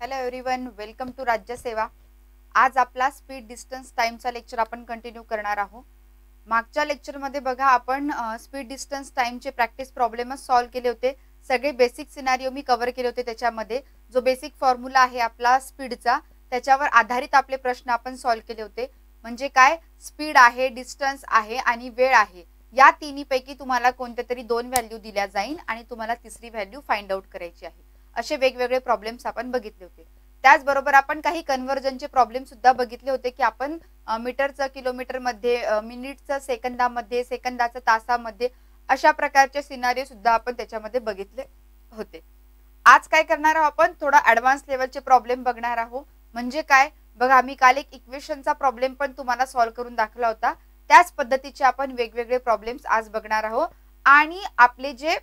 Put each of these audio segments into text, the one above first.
Hello everyone, welcome to राज्य सेवा। आज आपला स्पीड डिस्टन्स टाइमचा लेक्चर आपण कंटिन्यू करणार आहोत। मागच्या लेक्चरमध्ये बघा आपण स्पीड डिस्टन्स टाइमचे प्रॅक्टिस प्रॉब्लेमच सॉल्व केले होते। सगळे बेसिक सिनारिओ मी कव्हर केले होते। त्याच्यामध्ये जो बेसिक फॉर्म्युला आहे आपला स्पीडचा त्याच्यावर आधारित आपले प्रश्न आपण सॉल्व केले होते। म्हणजे काय, स्पीड आहे, डिस्टन्स आहे आणि वेळ आहे, या तिन्हीपैकी तुम्हाला कोणत्या तरी दोन व्हॅल्यू दिल्या जाईल आणि तुम्हाला तिसरी व्हॅल्यू फाइंड आउट करायची आहे। असे वेगवेगळे प्रॉब्लेम्स आपण बघितले होते। त्याचबरोबर आपण काही कन्व्हर्जनचे प्रॉब्लेम सुद्धा बघितले होते की आपण मीटरचं किलोमीटर मध्ये, मिनिटचं सेकंदामध्ये, सेकंदाचं तासामध्ये, अशा प्रकारचे सिनारिओ सुद्धा आपण त्याच्यामध्ये बघितले होते। आज काय करणार आहोत, आपण थोडा ॲडव्हान्स लेवलचे प्रॉब्लेम बघणार आहोत। म्हणजे काय बघा, आम्ही काल एक इक्वेशनचा प्रॉब्लेम पण तुम्हाला सॉल्व करून दाखवला होता। त्याच पद्धतीचे आपण वेगवेगळे प्रॉब्लेम्स आज बघणार आहोत आणि आपले जे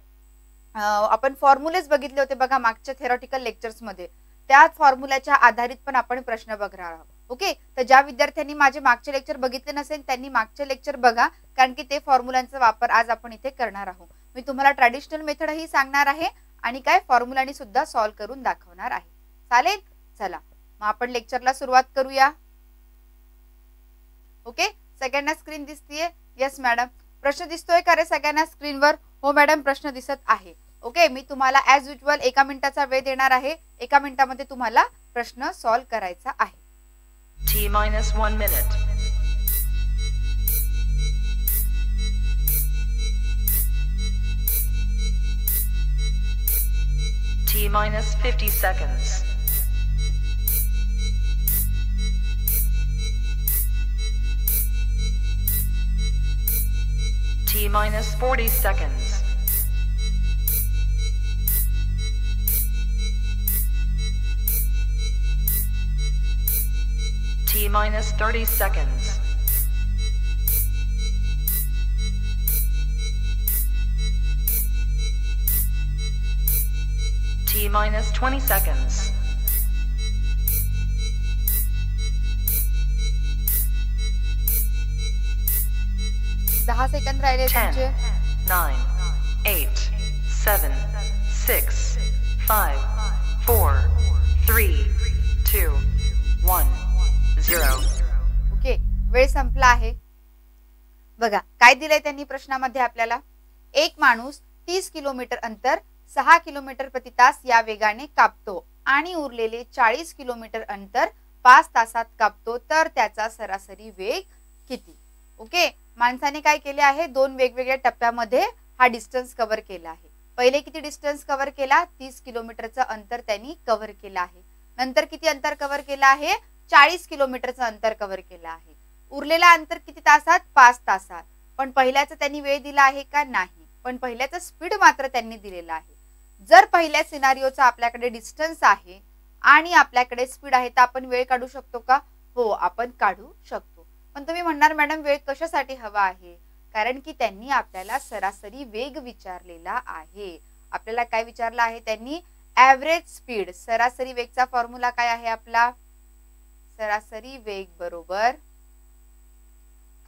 आपण फॉर्म्युलेज बघितले होते बघा मागच्या थेरॉटिकल लेक्चर्स मध्ये, त्या फॉर्म्युल्याच्या आधारित पण आपण प्रश्न बघणार आहोत। ओके, तर ज्या विद्यार्थ्यांनी माझे मागचे लेक्चर बघितले नसेल त्यांनी मागचे लेक्चर बघा, कारण की ते फॉर्म्युलांचा वापर आज आपण इथे करणार आहोत। मी तुम्हाला ट्रॅडिशनल मेथड ही सांगणार आहे आणि काय फॉर्म्युलानी सुद्धा सॉल्व करून दाखवणार आहे। चालेल, चला मग आपण लेक्चरला सुरुवात करूया। ओके, सगळ्यांना स्क्रीन दिसतीये? यस मॅडम, प्रश्न दिसतोय का रे सगळ्यांना स्क्रीनवर? हो मॅडम, प्रश्न दिसत आहे। ओके, मी तुम्हाला ॲज युजुअल 1 मिनिटाचा वेळ देणार आहे। 1 मिनिटामध्ये तुम्हाला प्रश्न सॉल्व करायचा आहे। T-1 minute. T-50 seconds. T-40 seconds. T-30 seconds. T-20 seconds. दहा सेकंद राहिले 10, तुमचे। 9, 8, 7, 6, 5, 4, 3, 2, 1, 0. ओके, वेळ संपला आहे। बघा काय दिलंय त्यांनी प्रश्नामध्ये आपल्याला, एक माणूस 30 किलोमीटर अंतर 6 किलोमीटर प्रति तास या वेगाने कापतो आणि उरलेले 40 किलोमीटर अंतर 5 तासात कापतो, तर त्याचा सरासरी वेग किती? ओके, माणसाने काय केले आहे, दोन वेगवेगळ्या टप्प्यामध्ये हा डिस्टन्स कव्हर केला आहे। पहिले किती डिस्टन्स कव्हर केला, 30 किलोमीटरचं अंतर त्यांनी कव्हर केलं आहे। नंतर किती अंतर कव्हर केलं आहे, 40 किलोमीटरचं अंतर कव्हर केलं आहे। उरलेला अंतर किती तासात, 5 तासात। पण पहिल्याचा त्यांनी वेळ दिला आहे का, नाही, पण पहिल्याचा स्पीड मात्र त्यांनी दिलेला आहे। जर पहिल्या सिनारिओचा आपल्याकडे डिस्टन्स आहे आणि आपल्याकडे स्पीड आहे तर आपण वेळ काढू शकतो का? हो, आपण काढू शकतो। पण तुम्ही म्हणणार मॅडम वेळ कशासाठी हवा आहे? कारण की त्यांनी आपल्याला सरासरी वेग विचारलेला आहे। आपल्याला काय विचारलं आहे त्यांनी, ॲव्हरेज स्पीड। सरासरी वेगचा फॉर्म्युला काय आहे आपला, सरासरी वेग बरोबर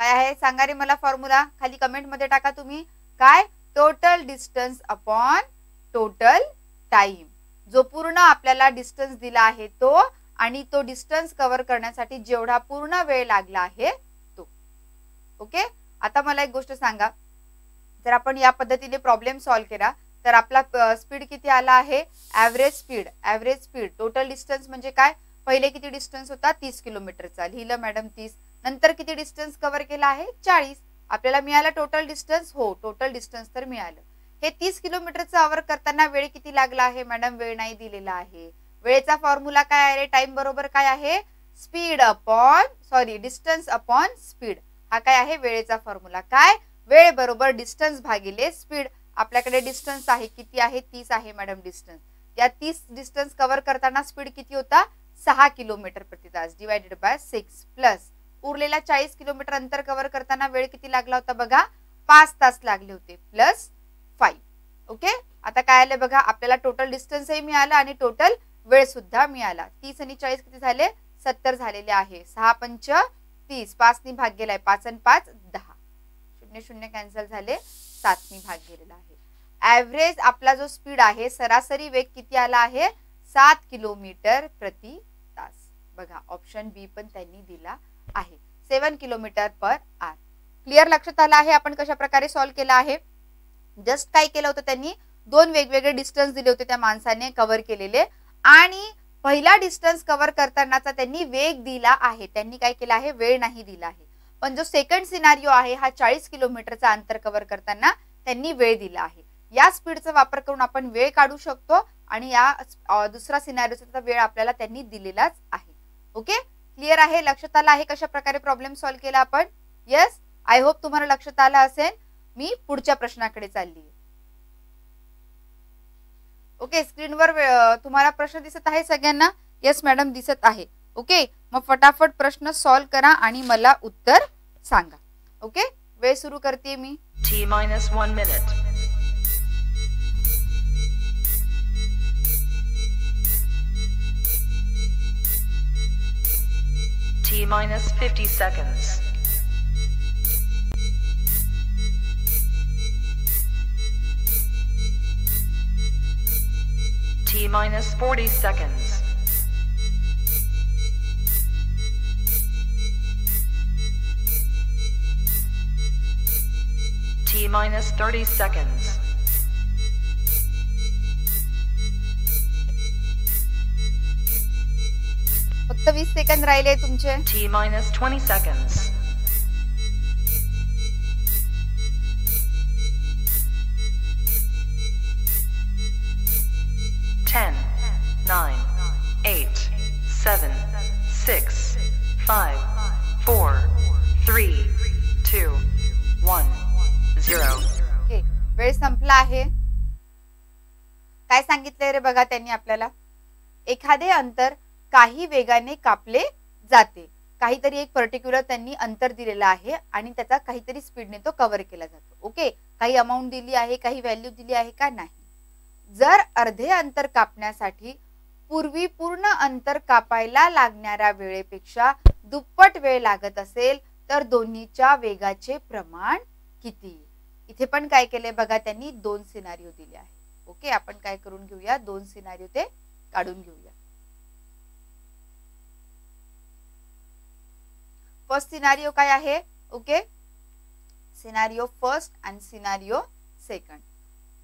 काय आहे सांगा रे मला फॉर्म्युला, खाली कमेंट मध्ये टाका तुम्ही। काय, total distance upon total time. जो पूर्ण आपल्याला डिस्टन्स दिला आहे तो आणि तो डिस्टन्स कव्हर करण्यासाठी जेवढा पूर्ण वेळ लागला आहे तो। ओके, आता मला एक गोष्ट सांगा, जर आपण या पद्धतीने प्रॉब्लेम सॉल्व केला तर आपला स्पीड किती आला आहे, average speed. Average speed, total distance म्हणजे काय, पहिले किती डिस्टन्स होता, 30 किलोमीटरचा, लिहिलं मॅडम 30। नंतर किती डिस्टन्स कव्हर केला आहे, 40। आपल्याला मिळालं टोटल डिस्टन्स, हो टोटल डिस्टन्स तर मिळालं। हे 30 किलोमीटरचं कव्हर करताना वेळ किती लागला आहे मॅडम, वेळ नाही दिलेला आहे। वेळेचा फॉर्म्युला काय आहे, टाइम बरोबर काय आहे, speed upon distance upon speed. हा काय आहे वेळेचा फॉर्म्युला, काय, वेळ बरोबर डिस्टन्स भागिले स्पीड। आपल्याकडे डिस्टन्स आहे, किती आहे, 30 आहे मॅडम डिस्टन्स। त्या 30 डिस्टन्स कव्हर करताना स्पीड किती होता, 6 किलोमीटर प्रति तास डिवायडेड बाय 6 प्लस उरलेला 40 किलोमीटर अंतर कव्हर करताना वेळ किती लागला होता बघा, 5 तास लागले होते, प्लस 5। ओके, आता काय आलं बघा, आपल्याला टोटल डिस्टन्सही मिळाला आणि टोटल वेळ सुद्धा मिळाला। 30 आणि 40 किती झाले, 70 झालेले आहे। 6 पंच 30, 5 नी भाग गेलाय, 5 आणि 5 10, 0 0 कॅन्सल झाले, 7 नी भाग गेलेला आहे। ॲव्हरेज आपला जो स्पीड आहे, सरासरी वेग किती आला आहे, 7 किलोमीटर प्रति तास. बघा ऑप्शन बी पण त्यांनी दिला आहे 7 किलोमीटर पर आवर. क्लिअर लक्षात आलं आहे आपण कशा प्रकारे सॉल्व्ह केला आहे. जस्ट काय केलं होतं त्यांनी दोन वेगवेगळे डिस्टन्स दिले होते त्या माणसाने कव्हर केलेले आणि पहिला डिस्टन्स कव्हर करतानाचा त्यांनी वेग दिला आहे. त्यांनी काय केला आहे वेळ नाही दिला आहे. पण जो सेकंड सिनारिओ आहे हा 40 किलोमीटरचा अंतर कव्हर करताना त्यांनी वेळ दिला आहे. या स्पीडचा वापर करून आपण वेळ काढू शकतो आणि या दुसरा सिनारिओचा वेळ आपल्याला त्यांनी दिलेलाच आहे. ओके क्लिअर आहे लक्षात आलं आहे कशा प्रकारे प्रॉब्लेम सॉल्व्ह केला आपण. येस आय होप तुम्हाला लक्षात आलं असेल. मी पुढच्या प्रश्नाकडे चालली. ओके स्क्रीनवर तुम्हाला प्रश्न दिसत आहे सगळ्यांना. येस मॅडम दिसत आहे. ओके मग फटाफट प्रश्न सॉल्व्ह करा आणि मला उत्तर सांगा. ओके वेळ सुरू करते मी. T-1 minute. T-50 seconds. T-40 seconds. T-30 seconds. फक्त 20 सेकंद राहिले तुमचे. T-20 seconds. 10, 9, 8, 7, 6, 5, 4, 3, 2, 1, 0. ओके वेळ संपला आहे. काय सांगितले रे बघा त्यांनी आपल्याला. एखादे अंतर काही वेगाने कापले जाते. काहीतरी एक पर्टिक्युलर त्यांनी अंतर दिलेलं आहे आणि त्याचा काहीतरी स्पीडने तो कव्हर केला जातो. ओके काही अमाऊंट दिली आहे काही व्हॅल्यू दिली आहे का नाही. जर अर्धे अंतर कापण्यासाठी पूर्वी पूर्ण अंतर कापायला लागणाऱ्या वेळेपेक्षा दुप्पट वेळ लागत असेल तर दोन्हीच्या वेगाचे प्रमाण किती. इथे पण काय केले बघा त्यांनी दोन सिनारिओ दिले आहे. ओके आपण काय करून घेऊया दोन सिनारिओ ते काढून घेऊया. फर्स्ट सिनारिओ काय आहे. ओके सिनारिओ फर्स्ट आणि सिनारिओ सेकंड.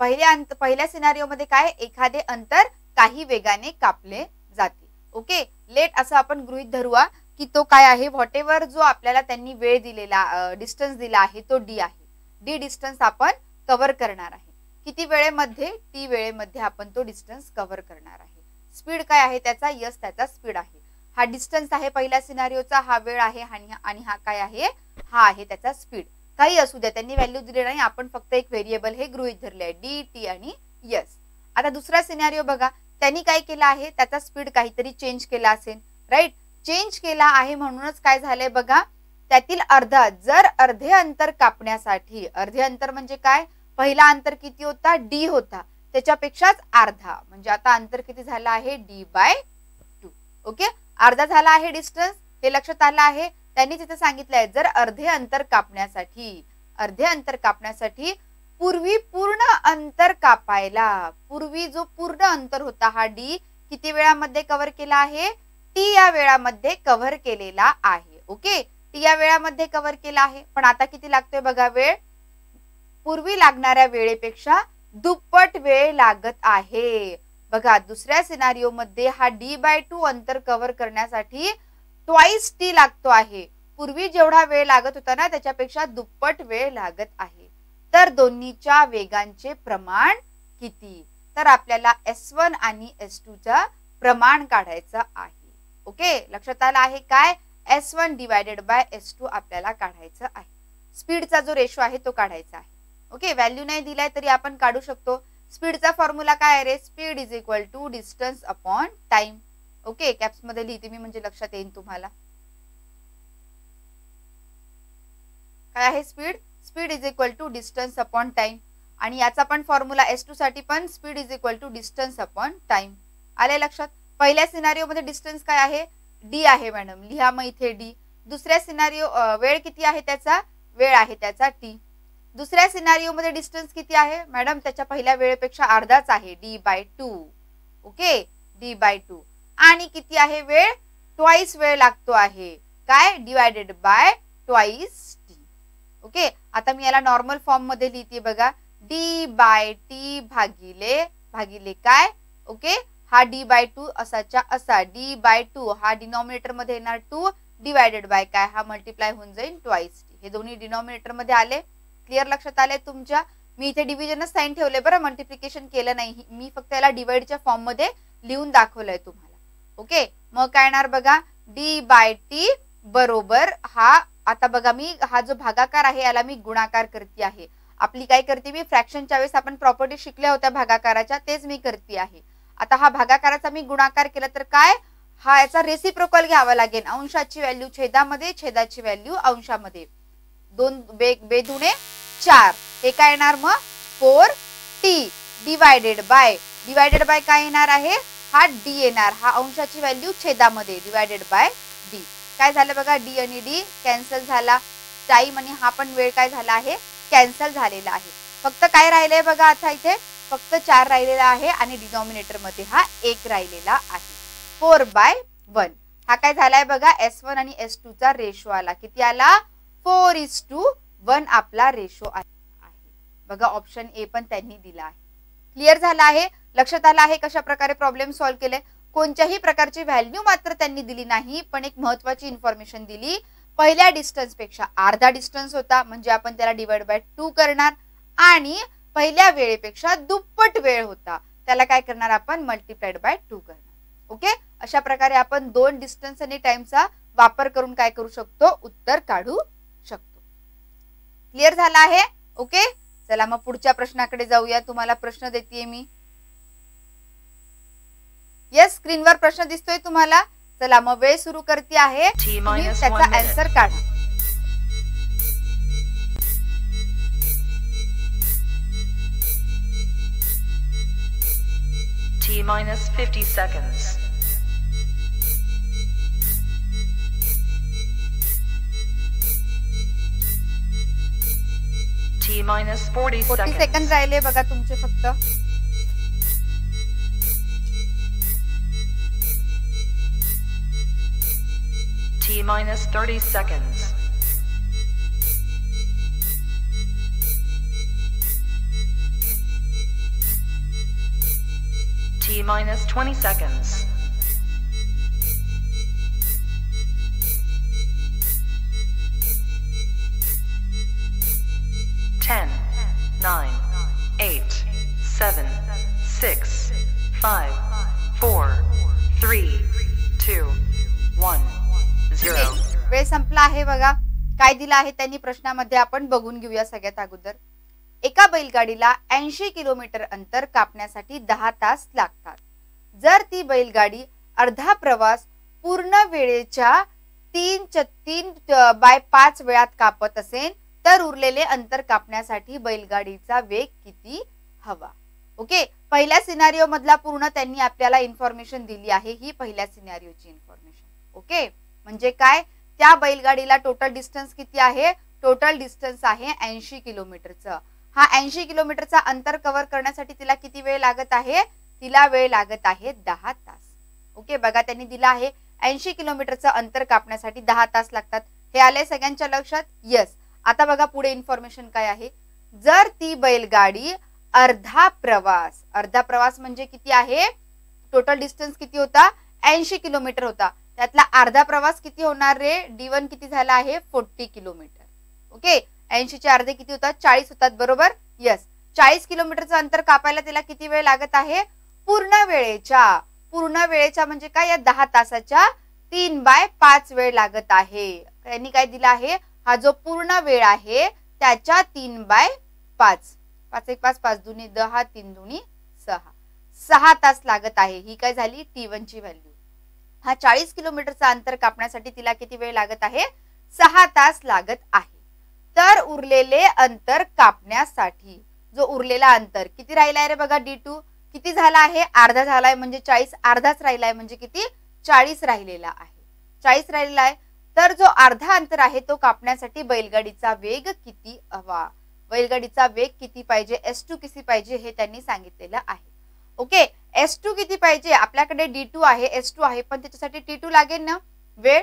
पहिल्या सिनारिओ मध्ये काय एखादे अंतर काही वेगाने कापले जाते. ओके लेट असं आपण गृहीत धरूया की तो काय आहे व्हॉटेवर जो आपल्याला त्यांनी वेळ दिलेला डिस्टन्स दिला आहे तो डी आहे. डी डिस्टन्स आपण कव्हर करणार आहे. किती वेळेमध्ये टी वेळेमध्ये आपण तो डिस्टन्स कव्हर करणार आहे. स्पीड काय आहे त्याचा यस त्याचा स्पीड आहे. हा डिस्टन्स आहे पहिल्या सिनारिओचा हा वेळ आहे आणि हा काय आहे हा आहे त्याचा स्पीड. काही असू द्या त्यांनी व्हॅल्यू दिले नाही आपण फक्त एक व्हेरिएबल हे गृहीत धरले आहे डी टी आणि यस. आता दुसरा सिनारिओ बघा त्यांनी काय केलं आहे त्याचा स्पीड काहीतरी चेंज केला असेल राईट. चेंज केला आहे म्हणूनच काय झालंय बघा त्यातील अर्धा जर अर्धे अंतर कापण्यासाठी अर्धे अंतर म्हणजे काय पहिला अंतर किती होता डी होता त्याच्यापेक्षाच अर्धा म्हणजे आता अंतर किती झालं आहे D/2. ओके अर्धा झाला आहे डिस्टन्स हे लक्षात आलं आहे. त्यांनी तिथे सांगितलंय जर अर्धे अंतर कापण्यासाठी पूर्वी पूर्ण अंतर कापायला पूर्वी जो पूर्ण अंतर होता हा डी किती वेळामध्ये कव्हर केला आहे टी या वेळामध्ये कव्हर केलेला आहे. ओके टी या वेळामध्ये कव्हर केला आहे पण आता किती लागतोय बघा वेळ पूर्वी लागणाऱ्या वेळेपेक्षा दुप्पट वेळ लागत आहे. बघा दुसऱ्या सिनारिओ मध्ये हा D/2 अंतर कव्हर करण्यासाठी ट्वाइस टी लागतो आहे. पूर्वी जेवढा वेळ लागत होता ना त्याच्यापेक्षा दुप्पट वेळ लागत आहे. तर दोन्हीच्या वेगांचे प्रमाण किती तर आपल्याला S1 आणि S2 चा प्रमाण काढायचं आहे. ओके लक्षात आलं आहे काय S1 डिवायडेड बाय S2 आपल्याला काढायचं आहे. स्पीडचा जो रेशो आहे तो काढायचा आहे. ओके व्हॅल्यू नाही दिलाय तरी आपण काढू शकतो. स्पीडचा फॉर्म्युला काय आहे रे speed is equal to distance upon time. Okay caps मध्ये लिहिते मी म्हणजे लक्षात येईल तुम्हाला काय आहे speed. Speed is equal to distance upon time आणि याचा पण फॉर्म्युला S2 साठी पण speed is equal to distance upon time. आले लक्षात. पहिल्या सिनारिओ मध्ये डिस्टन्स काय आहे डी आहे मॅडम लिहा मग इथे डी. दुसऱ्या सिनारिओ वेळ किती आहे त्याचा वेळ आहे त्याचा टी. दुसऱ्या सिनारिओ मध्ये डिस्टन्स किती आहे मॅडम त्याच्या पहिल्या वेळेपेक्षा अर्धाच आहे D/2. ओके d/2 आणि किती आहे वेळ ट्वाइस वेळ लागतो आहे काय divided by twice t. Okay आता मी याला नॉर्मल फॉर्म मध्ये लिहिते बघा d/t भागिले काय ओके हा d/2 असाच्या असा d/2 हा डिनॉमिनेटर मध्ये येणार 2 डिवायडेड बाय काय हा मल्टिप्लाय होऊन जाईल ट्वाइस t. हे दोन्ही डिनॉमिनेटर मध्ये आले. क्लिअर लक्षात आले तुमच्या. मी इथे डिव्हिजनच साइन ठेवले बरं मल्टिप्लिकेशन केलं नाही मी फक्त याला डिवाइडच्या फॉर्म मध्ये लिहून दाखवलंय तुम्हाला. ओके मग काय येणार बघा d/t बरोबर हा आता बघा मी हा जो भागाकार आहे याला मी गुणाकार करते आहे. आपली काय करते मी फ्रॅक्शनच्या वेळेस आपण प्रॉपर्टी शिकल्या होत्या भागाकाराच्या तेच मी करते आहे. आता हा भागाकाराचा मी गुणाकार केला तर काय हा याचा रेसिप्रोकल घ्यावा लागेल. अंशाची व्हॅल्यू छेदामध्ये छेदाची व्हॅल्यू अंशामध्ये 2 बेदुणे 4 हे काय येणार मग 4t डिवायडेड बाय काय येणार आहे हा d येणार हा अंशाची व्हॅल्यू छेदामध्ये डिवायडेड बाय d. काय झालं बघा d आणि d कॅन्सल झाला. टाइम आणि हा पण वेळ काय झाला आहे कॅन्सल झालेला आहे. फक्त काय राहिलंय बघा आता इथे फक्त 4 राहिलेला आहे आणि डिनॉमिनेटर मध्ये हा 1 राहिलेला आहे 4/1. हा काय झालाय बघा S1 आणि S2 चा रेशो आला किती आला 4:1 आपला रेशो आहे बघा. ऑप्शन ए पण त्यांनी दिला आहे. क्लिअर झाला आहे लक्षात आला आहे कशा प्रकारे प्रॉब्लेम सॉल्व्ह केले. कोणत्याही प्रकारची व्हॅल्यू मात्र त्यांनी दिली नाही पण एक महत्वाची इन्फॉर्मेशन दिली. पहिल्या डिस्टन्स पेक्षा अर्धा डिस्टन्स होता म्हणजे आपण त्याला डिवाइड बाय 2 करणार आणि पहिल्या वेळेपेक्षा दुप्पट वेळ होता त्याला काय करणार आपण मल्टिप्लाइड बाय 2 करणार. ओके अशा प्रकारे आपण 2 डिस्टन्स आणि टाइमचा वापर करून काय करू शकतो उत्तर काढू शकतो. क्लिअर झाला आहे. ओके चला मग पुढच्या प्रश्नाकडे जाऊया. तुम्हाला प्रश्न देतेय मी. यस स्क्रीनवर प्रश्न दिसतोय तुम्हाला. चला मग वेळ सुरू करते आहे त्याचा आन्सर काढा. T-50 seconds. T-40 40 सेकंद राहिले बघा तुमचे फक्त. T-30 seconds. T-20 seconds. Ten, 9, 8, 7, 6, 5, 4, 3, 2, 1, 0. वेळ संपला आहे बघा. काय दिलं आहे त्यांनी प्रश्नामध्ये आपण बघून घेऊया. सगळ्यात अगोदर एका बैलगाडीला 80 किलोमीटर अंतर कापण्यासाठी 10 तास लागतात. जर ती बैलगाडी अर्धा प्रवास पूर्ण वेळेच्या 3/5 वेळात कापत असेल तर उरलेले अंतर कापण्यासाठी बैलगाडीचा वेग किती हवा. ओके पहिल्या सिनारिओ मधला पूर्ण त्यांनी आपल्याला इन्फॉर्मेशन दिली आहे. ही पहिल्या सिनारिओची इन्फॉर्मेशन. ओके म्हणजे काय त्या बैलगाडीला टोटल डिस्टन्स किती आहे. टोटल डिस्टन्स आहे 80 किलोमीटरचं. हा 80 किलोमीटरचा अंतर कव्हर करण्यासाठी तिला किती वेळ लागत आहे. तिला वेळ लागत आहे 10 तास. ओके बघा त्यांनी दिला आहे 80 किलोमीटरचं अंतर कापण्यासाठी 10 तास लागतात. हे आले सगळ्यांच्या लक्षात. यस आता बघा पुढे इन्फॉर्मेशन काय आहे. जर ती बैलगाडी अर्धा प्रवास म्हणजे किती आहे. टोटल डिस्टन्स किती होता 80 किलोमीटर होता. त्यातला अर्धा प्रवास किती होणार रे. D1 किती झाला आहे 40 किलोमीटर. ओके 80 चे अर्धे किती होतात 40 होतात बरोबर. यस 40 किलोमीटरचं अंतर कापायला तिला किती वेळ लागत आहे. पूर्ण वेळेच्या म्हणजे काय या 10 तासाच्या 3/5 वेळ लागत आहे. त्यांनी काय दिला आहे हा जो पूर्ण वेळ आहे त्याच्या 3/5 5 1 5 5 2 10 3 2 6 तास लागत आहे. ही काय झाली T1 ची व्हॅल्यू. हा 40 किलोमीटरचा अंतर कापण्यासाठी तिला किती वेळ लागत आहे 6 तास लागत आहे. तर उरलेले अंतर कापण्यासाठी जो उरलेला अंतर किती राहिलाय रे बघा D2 किती झाला आहे अर्धा झालाय म्हणजे 40 अर्धाच राहिलाय म्हणजे किती 40 राहिलेला आहे. 40 राहिलेला आहे तर जो अर्धा अंतर आहे तो कापण्यासाठी बैलगाडीचा वेग किती हवा. बैलगाडीचा वेग किती पाहिजे S2 किती पाहिजे हे त्यांनी सांगितलेलं आहे. ओके, S2 किती पाहिजे, आपल्याकडे D2 आहे, S2 आहे, पण त्याच्यासाठी T2 लागेल ना वेळ.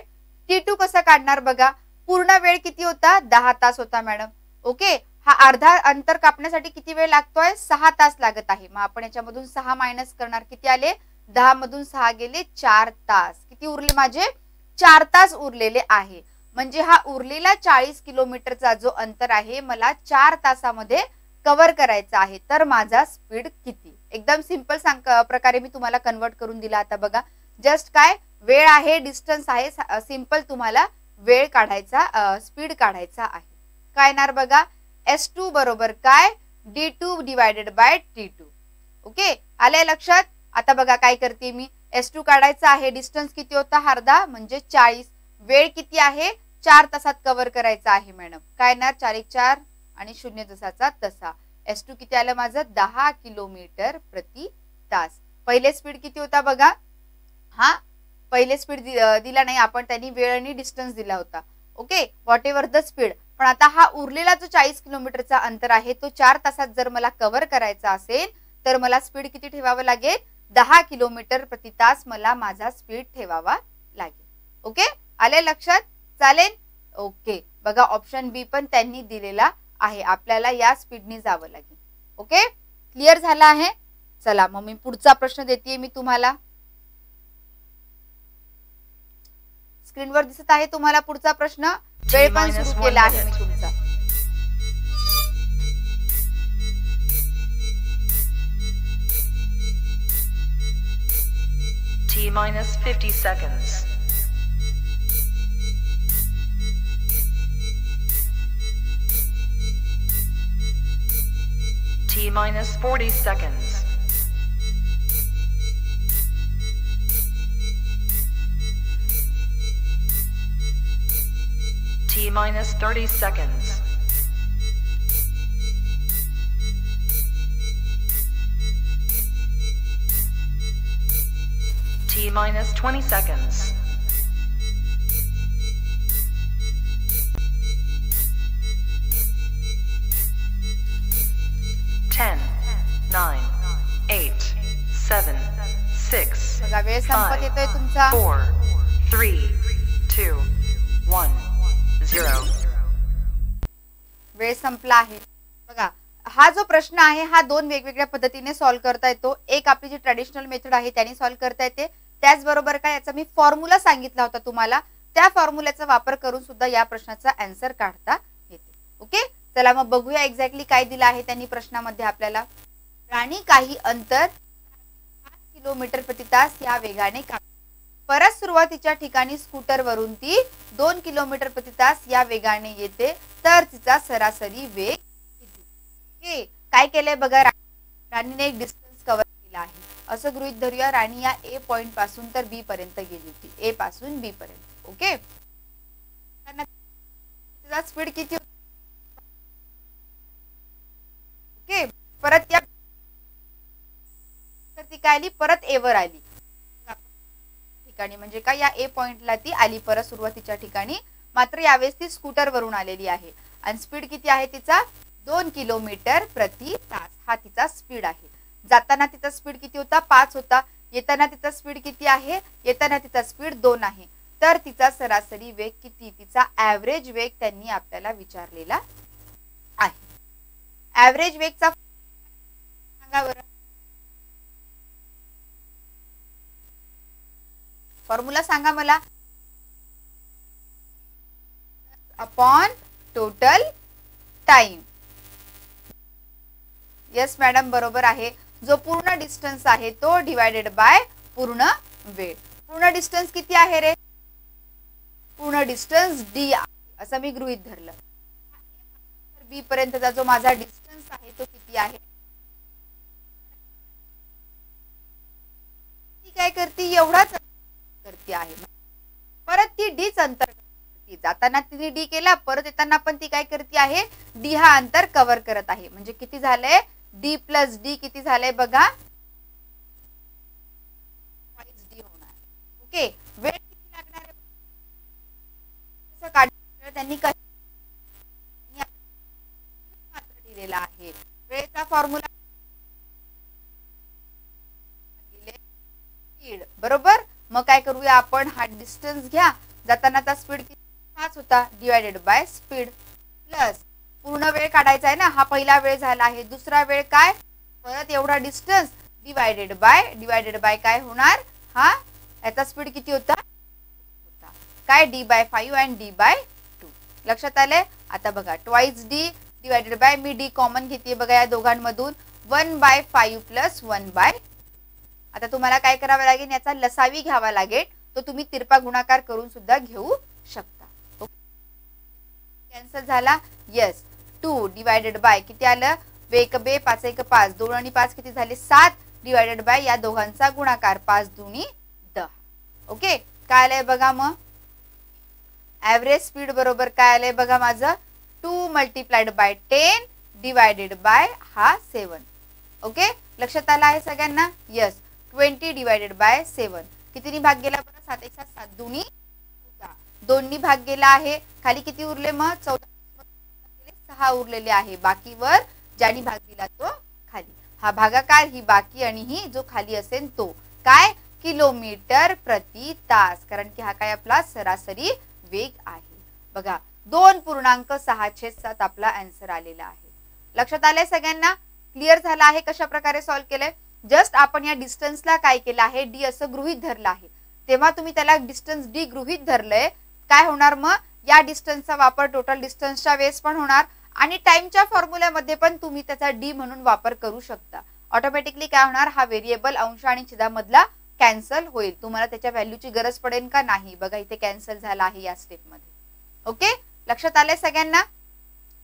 T2 कसा काढणार बघा, पूर्ण वेळ किती होता, 10 तास होता मॅडम. ओके, हा अर्धा अंतर कापण्यासाठी किती वेळ लागतोय, 6 तास लागत आहे. मग आपण याच्यामधून 6 मायनस करणार, किती आले, 10 मधून 6 गेले 4 तास. किती उरले माझे, 4 तास उरलेले आहे. म्हणजे हा उरलेला 40 किलोमीटरचा जो अंतर आहे मला 4 तासामध्ये कव्हर करायचा आहे. तर माझा स्पीड किती, एकदम सिंपल प्रकारे मी तुम्हाला कन्वर्ट करून दिला. आता बघा, जस्ट काय वेळ आहे, डिस्टन्स आहे, सिंपल तुम्हाला वेळ काढायचा, स्पीड काढायचा आहे. काय येणार बघा, S2 बरोबर काय, D2 divided by T2. Okay, आले लक्षात. आता बघा काय करते मी, S2 काढायचा आहे, डिस्टन्स किती होता, अर्धा म्हणजे 40, वेळ किती आहे, 4 तासात कव्हर करायचा आहे मॅडम. काय येणार, 4 1 4 आणि 0 जसाचा तसा. S2 किती आलं माझं, 10 किलोमीटर प्रति तास. पहिले स्पीड किती होता बघा, हा पहिले स्पीड दिला नाही आपण, त्यांनी वेळ आणि डिस्टन्स दिला होता. Okay, what ever the speed. पण आता हा उरलेला जो 40 किलोमीटरचा अंतर आहे तो 4 तासात जर मला कव्हर करायचा असेल तर मला स्पीड किती ठेवावं लागेल, 10 किलोमीटर प्रति तास मला माझा स्पीड ठेवावा लागेल. ओके, आले लक्षात, चालेल. ओके, बघा ऑप्शन बी पण त्यांनी दिलेला आहे, आपल्याला या स्पीडने जावं लागेल. ओके, क्लिअर झाला आहे. चला मग मी पुढचा प्रश्न देते मी तुम्हाला, स्क्रीनवर दिसत आहे तुम्हाला पुढचा प्रश्न. वेळ पण सुरू केला आहे मी तुमचा. T-50 seconds. T-40 seconds. T-30 seconds. T-20 seconds. Ten, 9, 8, 7, 6, बघा वेळ संपत येतोय तुमचा. 4, 3, 2, 1, 0. वेळ संपला आहे. बघा हा जो प्रश्न आहे हा दोन वेगवेगळ्या पद्धतीने सॉल्व्ह करता येतो. एक आपली जी ट्रेडिशनल मेथड आहे त्याने सॉल्व्ह करता येते, त्याचबरोबर काय याचा मी फॉर्म्युला सांगितला होता तुम्हाला, त्या फॉर्म्युल्याचा वापर करून सुद्धा या प्रश्नाचा आन्सर काढता येते. ओके, चला मग बघूया एक्झॅक्टली काय दिलं आहे त्यांनी प्रश्नामध्ये आपल्याला. राणी काही अंतर 5 किलोमीटर प्रति तास या वेगाने कापते. परत सुरुवातीच्या ठिकाणी स्कूटर वरून ती 2 किलोमीटर प्रति तास या वेगाने येते, तर तिचा सरासरी वेग किती. काय केलंय बघा, राणीने एक डिस्टन्स कव्हर केला आहे. असं गृहीत धरूया राणी या ए पॉइंट पासून तर बी पर्यंत गेली होती, ए पासून बी पर्यंत. ओके, तिचा स्पीड किती, ओके, परत या ती काय आली, परत ए वर आली ठिकाणी, म्हणजे काय या ए पॉइंटला ती आली परत सुरुवातीच्या ठिकाणी. मात्र यावेळेस ती स्कूटर वरून आलेली आहे आणि स्पीड किती आहे तिचा, 2 किलोमीटर प्रति तास हा तिचा स्पीड आहे. जाताना तिचा स्पीड किती होता, 5 होता. येताना तिचा स्पीड किती आहे, येताना तिचा स्पीड 2 आहे. तर तिचा सरासरी वेग किती, तिचा ऍव्हरेज वेग त्यांनी आपल्याला विचारलेला आहे. ऍव्हरेज वेगचा सांगा बरं, फॉर्म्युला सांगा मला. Upon total time. Yes madam बरोबर आहे. जो पूर्ण डिस्टन्स आहे तो डिवायडेड बाय पूर्ण वेळ. पूर्ण डिस्टन्स किती आहे रे, पूर्ण डिस्टन्स डी असं मी गृहीत धरलं. बी पर्यंतचा जो माझा डिस्टन्स आहे तो किती आहे, ती काय करते एवढाच करते आहे. परत ती डीच अंतर करते, जाताना तिने डी केला, परत येताना पण ती काय करते आहे, डी हा अंतर कव्हर करत आहे. म्हणजे किती झालंय, डी प्लस डी किती झालंय बघा, डी होणार. ओके, वेळ किती लागणार आहे त्यांनी मात्र दिलेला आहे. वेळेचा फॉर्म्युला मग काय करूया आपण, हा डिस्टन्स घ्या, जातानाचा स्पीड किती 5 होता, डिवायडेड बाय स्पीड प्लस पूर्ण वेळ काढायचा आहे ना, हा पहिला वेळ झाला आहे, दुसरा वेळ काय, परत एवढा डिस्टन्स डिवायडेड बाय काय होणार, हा याचा स्पीड किती होता काय, d/5 आणि d/2. लक्षात आले. आता बघा twice d divided by, me d common घेते बघा या दोघांमधून, 1/5 प्लस 1/, आता तुम्हाला काय करावं लागेल, याचा लसावी घ्यावा लागेल, तो तुम्ही तिरपा गुणाकार करून सुद्धा घेऊ शकता. कॅन्सल झाला. येस, 2 डिवायडेड बाय किती आलं, 1 2 5 1 5, 2 आणि 5 किती झाले 7, डिवायडेड बाय या दोघांचा गुणाकार 5 2 10. ओके, काय आलंय बघा, मग ऍव्हरेज स्पीड बरोबर काय आलंय बघा माझं, 2 मल्टिप्लाइड बाय 10 डिवायडेड बाय हा 7. ओके, लक्षात आलं आहे सगळ्यांना. येस, 20 डिवायडेड बाय 7, कितीनी भाग गेला बरं, 7 1 7 7 2 14, 2 नी भाग गेला आहे, खाली किती उरले मग 14, 6 उरलेले आहे, बाकीवर ज्यानी भाग दिला तो खाली, हा भागाकार ही बाकी आणि ही जो खाली असेल तो काय, किलोमीटर प्रति तास, कारण की हा काय आपला सरासरी वेग आहे. बघा 2.667 आपला आन्सर आलेला आहे. लक्षात आलंय सगळ्यांना, क्लिअर झाला आहे कशा प्रकारे सॉल्व्ह केलंय. जस्ट आपण या डिस्टन्सला काय केलं आहे, डी असं गृहीत धरलं आहे, तेव्हा तुम्ही त्याला डिस्टन्स डी गृहीत धरलंय, काय होणार मग, या डिस्टन्सचा वापर टोटल डिस्टन्सच्या वेळेस पण होणार आणि टाइमच्या फॉर्म्युल्यामध्ये पण तुम्ही त्याचा डी म्हणून वापर करू शकता. ऑटोमॅटिकली काय होणार, हा व्हेरिएबल अंश आणि छेदामधला कॅन्सल होईल, तुम्हाला त्याच्या व्हॅल्यूची गरज पडेल का नाही, बघा इथे कॅन्सल झाला आहे या स्टेप मध्ये. ओके, लक्षात आलंय सगळ्यांना.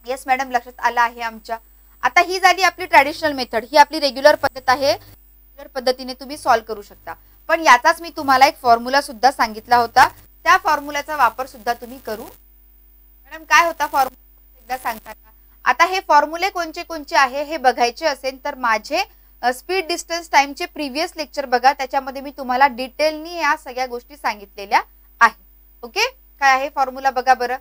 येस मॅडम, लक्षात आलं आहे आमच्या. आता ही झाली आपली ट्रॅडिशनल मेथड, ही आपली रेग्युलर पद्धत आहे, रेग्युलर पद्धतीने तुम्ही सॉल्व्ह करू शकता. पण याचाच मी तुम्हाला एक फॉर्म्युला सुद्धा सांगितला होता, त्या फॉर्म्युल्याचा वापर सुद्धा तुम्ही करू. मॅडम काय होता फॉर्म्युला एकदा सांगता का. आता हे फॉर्म्युले कोणचे कोणचे आहे हे बघायचे असेल तर माझे स्पीड डिस्टन्स टाइमचे प्रिव्हियस लेक्चर बघा, त्याच्यामध्ये मी तुम्हाला डिटेलनी या सगळ्या गोष्टी सांगितलेल्या आहे. ओके, काय आहे फॉर्म्युला बघा बरं.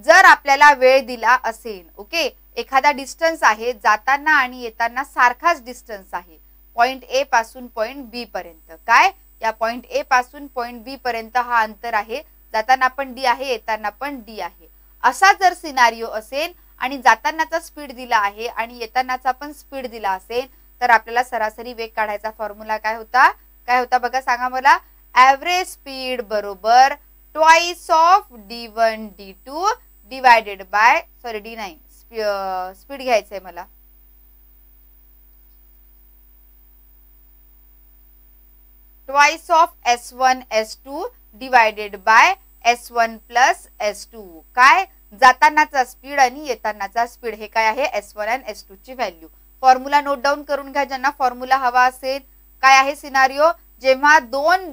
जर आपल्याला वेळ दिला असेल, ओके, एखादा डिस्टन्स आहे, जाताना आणि येताना सारखाच डिस्टन्स आहे, पॉइंट ए पासून पॉइंट बी पर्यंत, काय या पॉइंट ए पासून पॉइंट बी पर्यंत हा अंतर आहे, जाताना पण डी आहे, येताना पण डी आहे, असा जर सिनारिओ असेल आणि जातानाचा स्पीड दिला आहे आणि येतानाचा पण स्पीड दिला असेल तर आपल्याला सरासरी वेग काढायचा फॉर्म्युला काय होता बघा, सांगा मला. ऍव्हरेज स्पीड बरोबर twice of d1 d2 divided by, sorry D नाही, स्पीड घ्यायचंय मला, twice of s1 s2 divided by s1 plus s2, काय जातानाचा स्पीड आणि येतानाचा स्पीड, हे काय आहे s1 आणि s2 ची व्हॅल्यू. फॉर्म्युला नोट डाऊन करून घ्या ज्यांना फॉर्म्युला हवा असेल. काय आहे सिनारिओ, जेव्हा दोन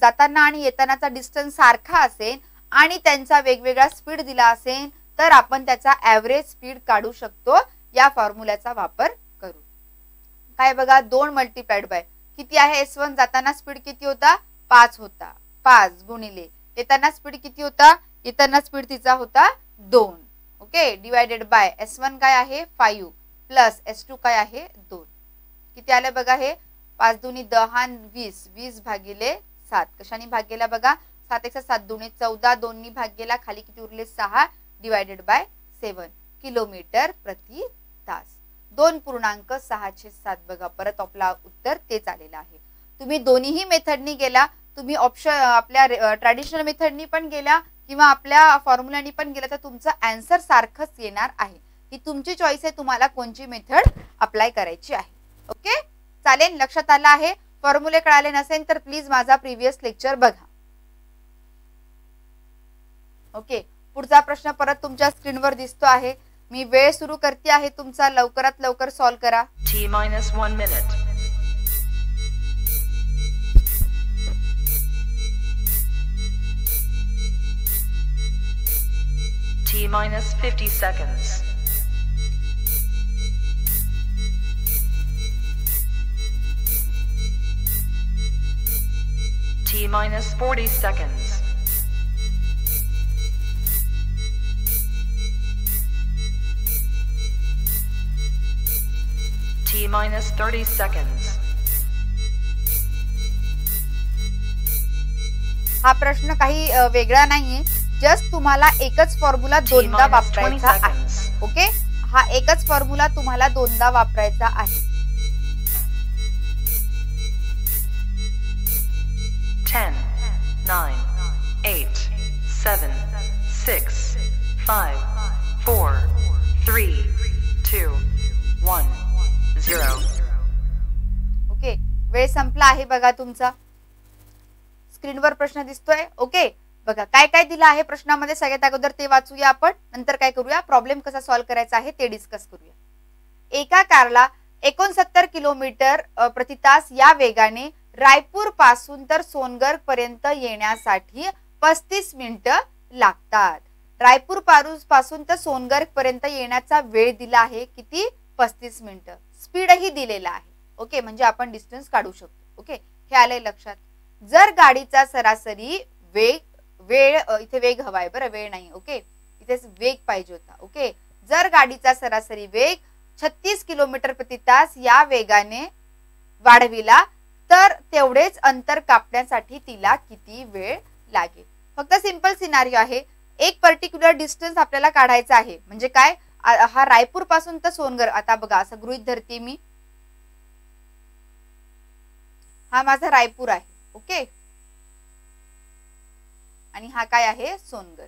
जाताना आणि येतानाचा डिस्टन्स सारखा असेल आणि त्यांचा वेगवेगळा स्पीड दिला असेल तर आपण त्याचा ऍव्हरेज स्पीड काढू शकतो या फॉर्म्युल्याचा वापर करून. काय बघा, 2 मल्टिप्लाइड बाय किती आहे, s1 जाताना स्पीड किती होता 5 होता, 5 गुणिले येताना स्पीड किती होता, येताना स्पीड तिचा होता 2. ओके, डिवायडेड बाय s1 काय आहे 5 प्लस s2 काय आहे 2, किती आलं बघा, हे 5 दुनी 10 20, 20 भागिले 7, कशाने भाग गेला बघा, 7 1 7 दुनी 14, 2 नी भाग गेला, खाली किती उरले 6 डिवायडेड बाय 7, किलोमीटर प्रति तास. 2.667 बघा, परत आपला उत्तर तेच आलेलं आहे. तुम्ही दोन्हीही मेथडनी गेला, तुम्ही ऑप्शन आपल्या ट्रॅडिशनल मेथडनी पण गेला किंवा आपल्या फॉर्म्युलानी पण गेला तर तुमचं आन्सर सारखंच येणार आहे. ही तुमची चॉईस आहे, तुम्हाला कोणची मेथड अप्लाय करायची आहे. ओके, चालेल, लक्षात आलं आहे. फॉर्म्युले कळाले नसेल तर प्लीज माझा प्रिव्हियस लेक्चर बघा. ओके, पुढचा प्रश्न परत तुमच्या स्क्रीनवर दिसतो आहे. मी वेळ सुरू करते आहे तुमचा, लवकरात लवकर सॉल्व करा. T-1 minute. T-50 seconds. T-40 seconds. T-30 seconds. हा प्रश्न काही वेगळा नाहीये, जस्ट तुम्हाला एकच फॉर्म्युला दोनदा वापरायचा आहे. ओके, हा एकच फॉर्म्युला तुम्हाला दोनदा वापरायचा आहे. 10, 9, 8, 7, 6, 5, 4, 3, 2, 1, 0. ओके, वेळ संपला आहे बघा तुमचा. स्क्रीनवर प्रश्न दिसतोय. ओके, बघा काय काय दिलं आहे प्रश्नामध्ये. सगळ्यात अगोदर ते वाचूया आपण, नंतर काय करूया, प्रॉब्लेम कसा सॉल्व्ह करायचा आहे ते डिस्कस करूया. एका कारला 69 किलोमीटर प्रति तास या वेगाने रायपूर पासून तर सोनगढ़ पर्यंत येण्यासाठी 35 मिनिटं लागतात. रायपूर पासून तर सोनगढ़ पर्यंत येण्याचा वेळ दिला आहे किती, 35 मिनिटं. स्पीडही दिलेला आहे. ओके, म्हणजे आपण डिस्टन्स काढू शकतो. ओके, हे आलंय लक्षात. जर गाडीचा सरासरी वेळ इथे वेग हवाय बरं, वेळ नाही. ओके, इथे वेग पाहिजे होता. ओके, जर गाडीचा सरासरी वेग 36 किलोमीटर प्रति तास या वेगाने वाढविला तर तेवढेच अंतर कापण्यासाठी तिला किती वेळ लागेल. फक्त सिंपल सिनारिओ आहे. एक पर्टिक्युलर डिस्टन्स आपल्याला काढायचा आहे. म्हणजे काय, हा रायपूर पासून तर सोनगढ़, आता बघा असं गृहीत धरते मी, हा माझा रायपूर आहे. ओके, आणि हा काय आहे, सोनगढ़.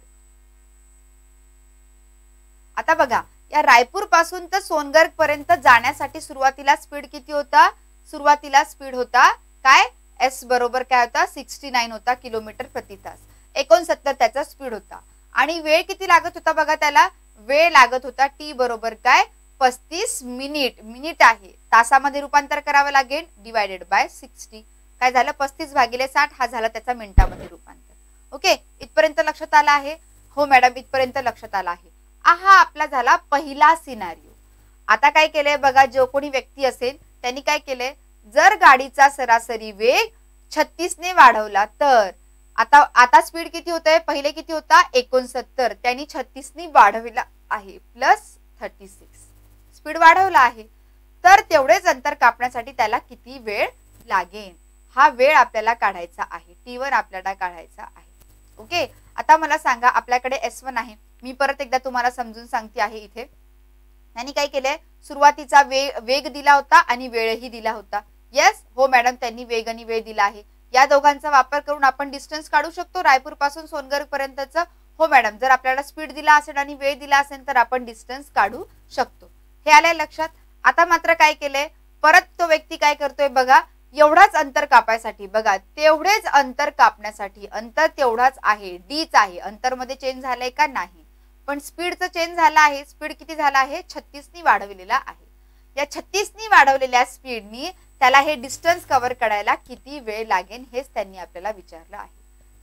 आता बघा, या रायपूर पासून तर सोनगढ़ पर्यंत जाण्यासाठी सुरुवातीला स्पीड किती होता, सुरुवातीला स्पीड होता काय, एस बरोबर काय होता, 69 होता किलोमीटर प्रति तास. 69 त्याचा स्पीड होता. आणि वेळ किती लागत होता बघा, त्याला वेळ लागत होता टी बरोबर काय, 35 मिनिट. मिनिट आहे, तासामध्ये रूपांतर करावं लागेल, डिवायडेड बाय 60. काय झालं, 35 भागिले 60, हा झाला त्याचा मिनिटामध्ये रूपांतर. ओके, इथपर्यंत लक्षात आला आहे. हो मॅडम, इथपर्यंत लक्षात आला आहे. हा आपला झाला पहिला सिनारिओ. आता काय केलंय बघा, जो कोणी व्यक्ती असेल त्यांनी काय केलंय, जर गाडीचा सरासरी वेग 36 ने वाढवला तर आता स्पीड किती होत आहे, पहिले किती होता 69, त्यांनी 36 ने वाढवला आहे प्लस 36, स्पीड वाढवला आहे. तर तेवढेच अंतर कापण्यासाठी त्याला किती वेळ लागेल, हा वेळ आपल्याला काढायचा आहे. टी1 आपल्याला काढायचा आहे. ओके, आता मला सांगा, आपल्याकडे S1 आहे. मी परत एकदा तुम्हाला समजून सांगते आहे. इथे त्यांनी काय केलंय, सुरुवातीचा वेग दिला होता आणि वेळही दिला होता. येस, हो मॅडम, त्यांनी वेग आणि वेळ दिला आहे. या दोघांचा वापर करून आपण डिस्टन्स काढू शकतो रायपूर पासून सोनगढ़ पर्यंतचं. हो मॅडम, जर आपल्याला स्पीड दिला असेल आणि वेळ दिला असेल तर आपण डिस्टन्स काढू शकतो. हे आलंय लक्षात. आता मात्र काय केलंय, परत तो व्यक्ती काय करतोय बघा, एवढाच अंतर कापायसाठी, बघा तेवढेच अंतर कापण्यासाठी, अंतर तेवढाच आहे, डीच आहे, अंतर मध्ये चेंज झालंय का नाही, पण स्पीडचं चेंज झाला आहे. स्पीड किती झाला आहे, 36 ने वाढवलेला आहे. या 36 ने वाढवलेल्या स्पीडनी त्याला हे डिस्टन्स कव्हर करायला किती वेळ लागेल हेच त्यांनी आपल्याला विचारलं आहे.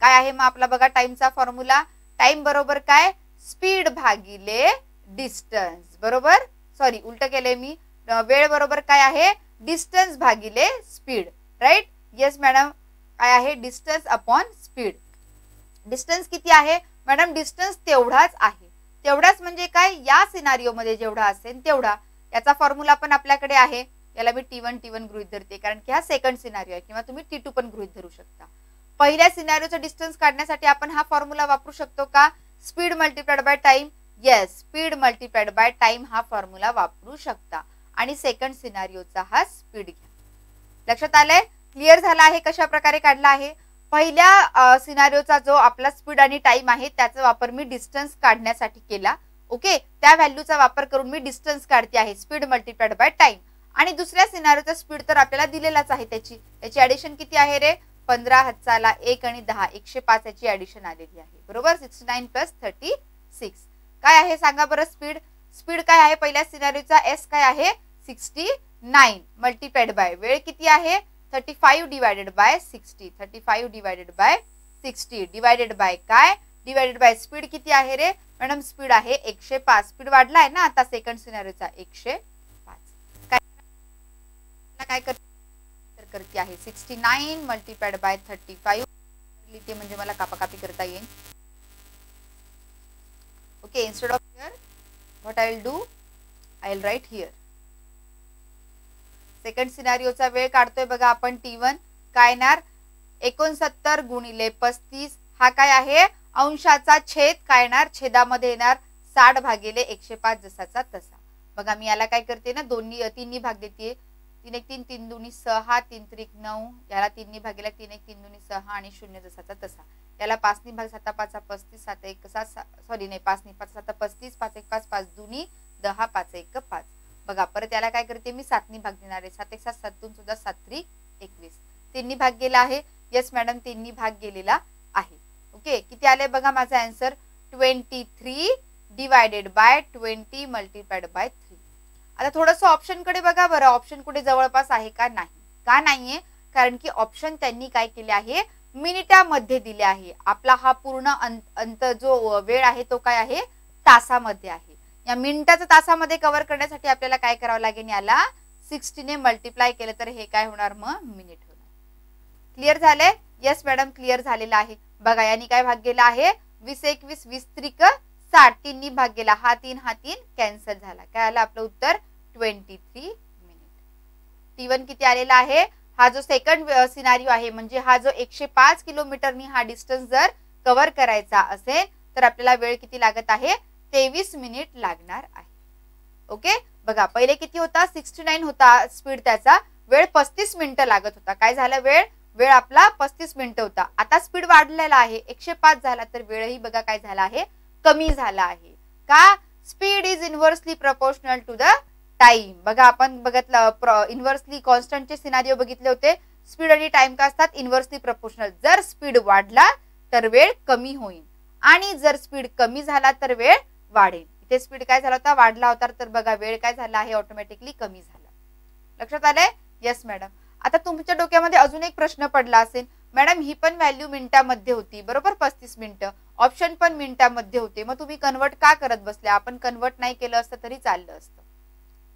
काय आहे मग आपला बघा टाइमचा फॉर्म्युला, टाइम बरोबर काय, स्पीड भागिले डिस्टन्स, बरोबर, सॉरी उलट केले मी, वेळ बरोबर काय आहे, डिस्टन्स भागिले स्पीड, राइट. येस मॅडम, काय आहे, डिस्टन्स अपॉन स्पीड. डिस्टन्स किती आहे मॅडम, डिस्टन्स तेवढाच आहे. तेवढाच म्हणजे काय, या सिनारिओ मध्ये जेवढा असेल तेवढा. याचा फॉर्म्युला पण आपल्याकडे आहे. याला मी टी1 गृहीत धरते कारण की हा सेकंड सिनारिओ आहे, किंवा तुम्ही टी2 पण गृहीत धरू शकता. पहिल्या सिनारिओचा डिस्टन्स काढण्यासाठी आपण हा फॉर्म्युला वापरू शकतो का, speed multiplied by time. Yes, speed multiplied by time हा फॉर्म्युला वापरू शकता. आणि सेकंड सिनारिओचा हा स्पीड घ्या. लक्षात आलंय, क्लिअर झाला आहे कशा प्रकारे काढला आहे. पहिल्या सिनारिओचा जो आपला स्पीड आणि टाइम आहे त्याचा वापर मी डिस्टन्स काढण्यासाठी केला. ओके, त्या व्हॅल्यूचा वापर करून मी डिस्टन्स काढते आहे, स्पीड मल्टिप्लाइड बाय टाइम. आणि दुसऱ्या सिनारिओचा स्पीड तर आपल्याला दिलेलाच आहे, त्याची ऍडिशन किती आहे रे, 15 हातचाला 1 आणि 10, 105 याची ऍडिशन आलेली आहे, बरोबर. 69 प्लस 36 काय आहे सांगा बरं. स्पीड काय आहे पहिल्या सिनारिओचा, एस काय आहे 69 मल्टिप्लाइड बाय वेळ किती आहे 35 divided by 60, 35 divided by 60 divided by काय, डिवाइडेड बाय स्पीड किती आहे रे मॅडम, स्पीड आहे 105. स्पीड वाढला आहे ना आता सेकंड सिनारिओचा 105. काय करते आहे 69 मल्टिप्लाइड बाय 35 लिहिते म्हणजे मला कापाकापी करता येईल. Okay, instead of here what I will do, I will write here. Second सिनारिओचा वेळ काढतोय बघा आपण टी1, काय येणार 69 गुणिले 35 हा काय आहे अंशाचा छेद काय येणार छेदामध्ये येणार 60 भागिले 105 जसाचा तसा. बघा मी याला काय करते ना तीननी भाग देते 3 1 3 3 2 6 3 3 9 याला तीननी भागेला 3 1 3 2 6 आणि 0 जसाचा तसा. याला 5 नी भाग 7 5 35 7 1 7 सॉरी नाही 5 नी 5 7 35 5 1 5 5 2 10 5 1 5. बघा परत याला काय करते मी 7 नी भाग देणार आहे 7 1 7 7 2 सुद्धा 7 3 21. तीननी भाग गेला आहे. यस मॅडम तीननी भाग गेलेला आहे. ओके किती आले बघा माझा answer 23 divided by 20 multiplied by 3. आता थोडंसं ऑप्शन कडे बघा बरं ऑप्शन कुठे जवळपास आहे का नाही. का नाहीये कारण की ऑप्शन त्यांनी काय केले आहे मिनिटामध्ये दिले आहे. आपला हा पूर्ण अंत जो वेळ आहे तो काय आहे तासामध्ये आहे. या मिनिटाचा तासामध्ये कव्हर करण्यासाठी आपल्याला काय करावं लागेल याला 60 ने मल्टिप्लाय केलं तर हे काय होणार मग मिनिट होणार. क्लिअर झाले. यस मॅडम क्लिअर झालेला आहे. बघा यांनी काय भाग गेला आहे 20 21 20 त्रिक 60 तीननी भाग गेला हा 3 कॅन्सल झाला. काय आलं आपलं उत्तर 23 मिनिट. T1 किती आलेला आहे हा जो सेकंड सिनारिओ आहे म्हणजे हा जो 105 किलोमीटरनी हा डिस्टन्स जर कव्हर करायचा असेल तर आपल्याला वेळ किती लागत आहे 23 मिनिट लागणार आहे. ओके बघा पहिले किती होता 69 होता स्पीड त्याचा वेळ 35 मिनिटं लागत होता. काय झालं वेळ आपला 35 मिनिटं होता. आता स्पीड वाढलेला आहे 105 झाला तर वेळही बघा काय झाला आहे कमी झाला आहे. का speed is inversely proportional to the time. बघा आपण बघितलं इनव्हर्सली कॉन्स्टंटचे सिनारिओ बघितले होते. स्पीड आणि टाइम का असतात इनव्हर्सली प्रपोर्शनल. जर स्पीड वाढला तर वेळ कमी होईल आणि जर स्पीड कमी झाला तर वेळ वाढेल. इथे स्पीड काय झाला होता वाढला होता तर बघा वेळ काय झाला आहे ऑटोमॅटिकली कमी झाला. लक्षात आलंय. Yes madam. आता तुमच्या डोक्यामध्ये अजून एक प्रश्न पडला असेल मॅडम ही पण व्हॅल्यू मिनिटामध्ये होती बरोबर 35 मिनिटं ऑप्शन पण मिनिटामध्ये होते मग तुम्ही कन्वर्ट का करत बसले. आपण कन्वर्ट नाही केलं असतं तरी चाललं असतं.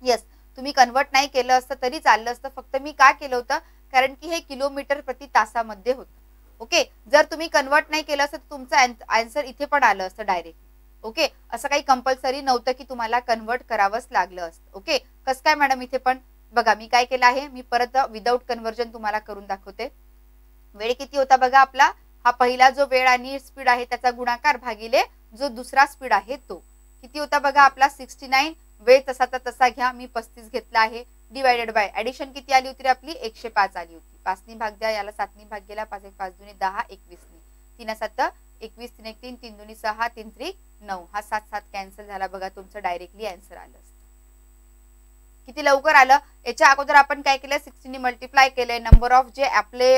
यस तुम्ही कन्वर्ट नाही केलं असतं तरी चाललं असतं. फक्त मी का केलं होतं कारण की हे किलोमीटर प्रति तासामध्ये होतं. ओके जर तुम्ही कन्वर्ट नाही केलं असतं तर तुमचं आन्सर इथे पण आलं असतं डायरेक्टली. ओके असं काही कंपल्सरी नव्हतं की तुम्हाला कन्वर्ट करावंच लागलं असतं. ओके कसं काय मॅडम इथे पण बघा मी काय केलं आहे मी परत विदाऊट कन्वर्जन तुम्हाला करून दाखवते. वेळ किती होता बघा आपला हा पहिला जो वेळ आणि स्पीड आहे त्याचा गुणाकार भागिले जो दुसरा स्पीड आहे तो किती होता बघा आपला 69 वेळ तसाचा तसा घ्या मी 35 घेतला आहे डिवाइडेड बाय ऍडिशन किती आली होती आपली 105 आली होती. 5 नी भाग द्या याला 7 नी भाग गेला 5 1 5 2 10 21 नी 3 7 21 3 1 3 3 2 6 3 3 9 हा 7 7 कॅन्सल झाला. बघा तुमचं डायरेक्टली आन्सर आलं. किती लवकर आलं. याच्या अगोदर आपण काय केलं 60 ने मल्टिप्लाय केले नंबर ऑफ जे आपले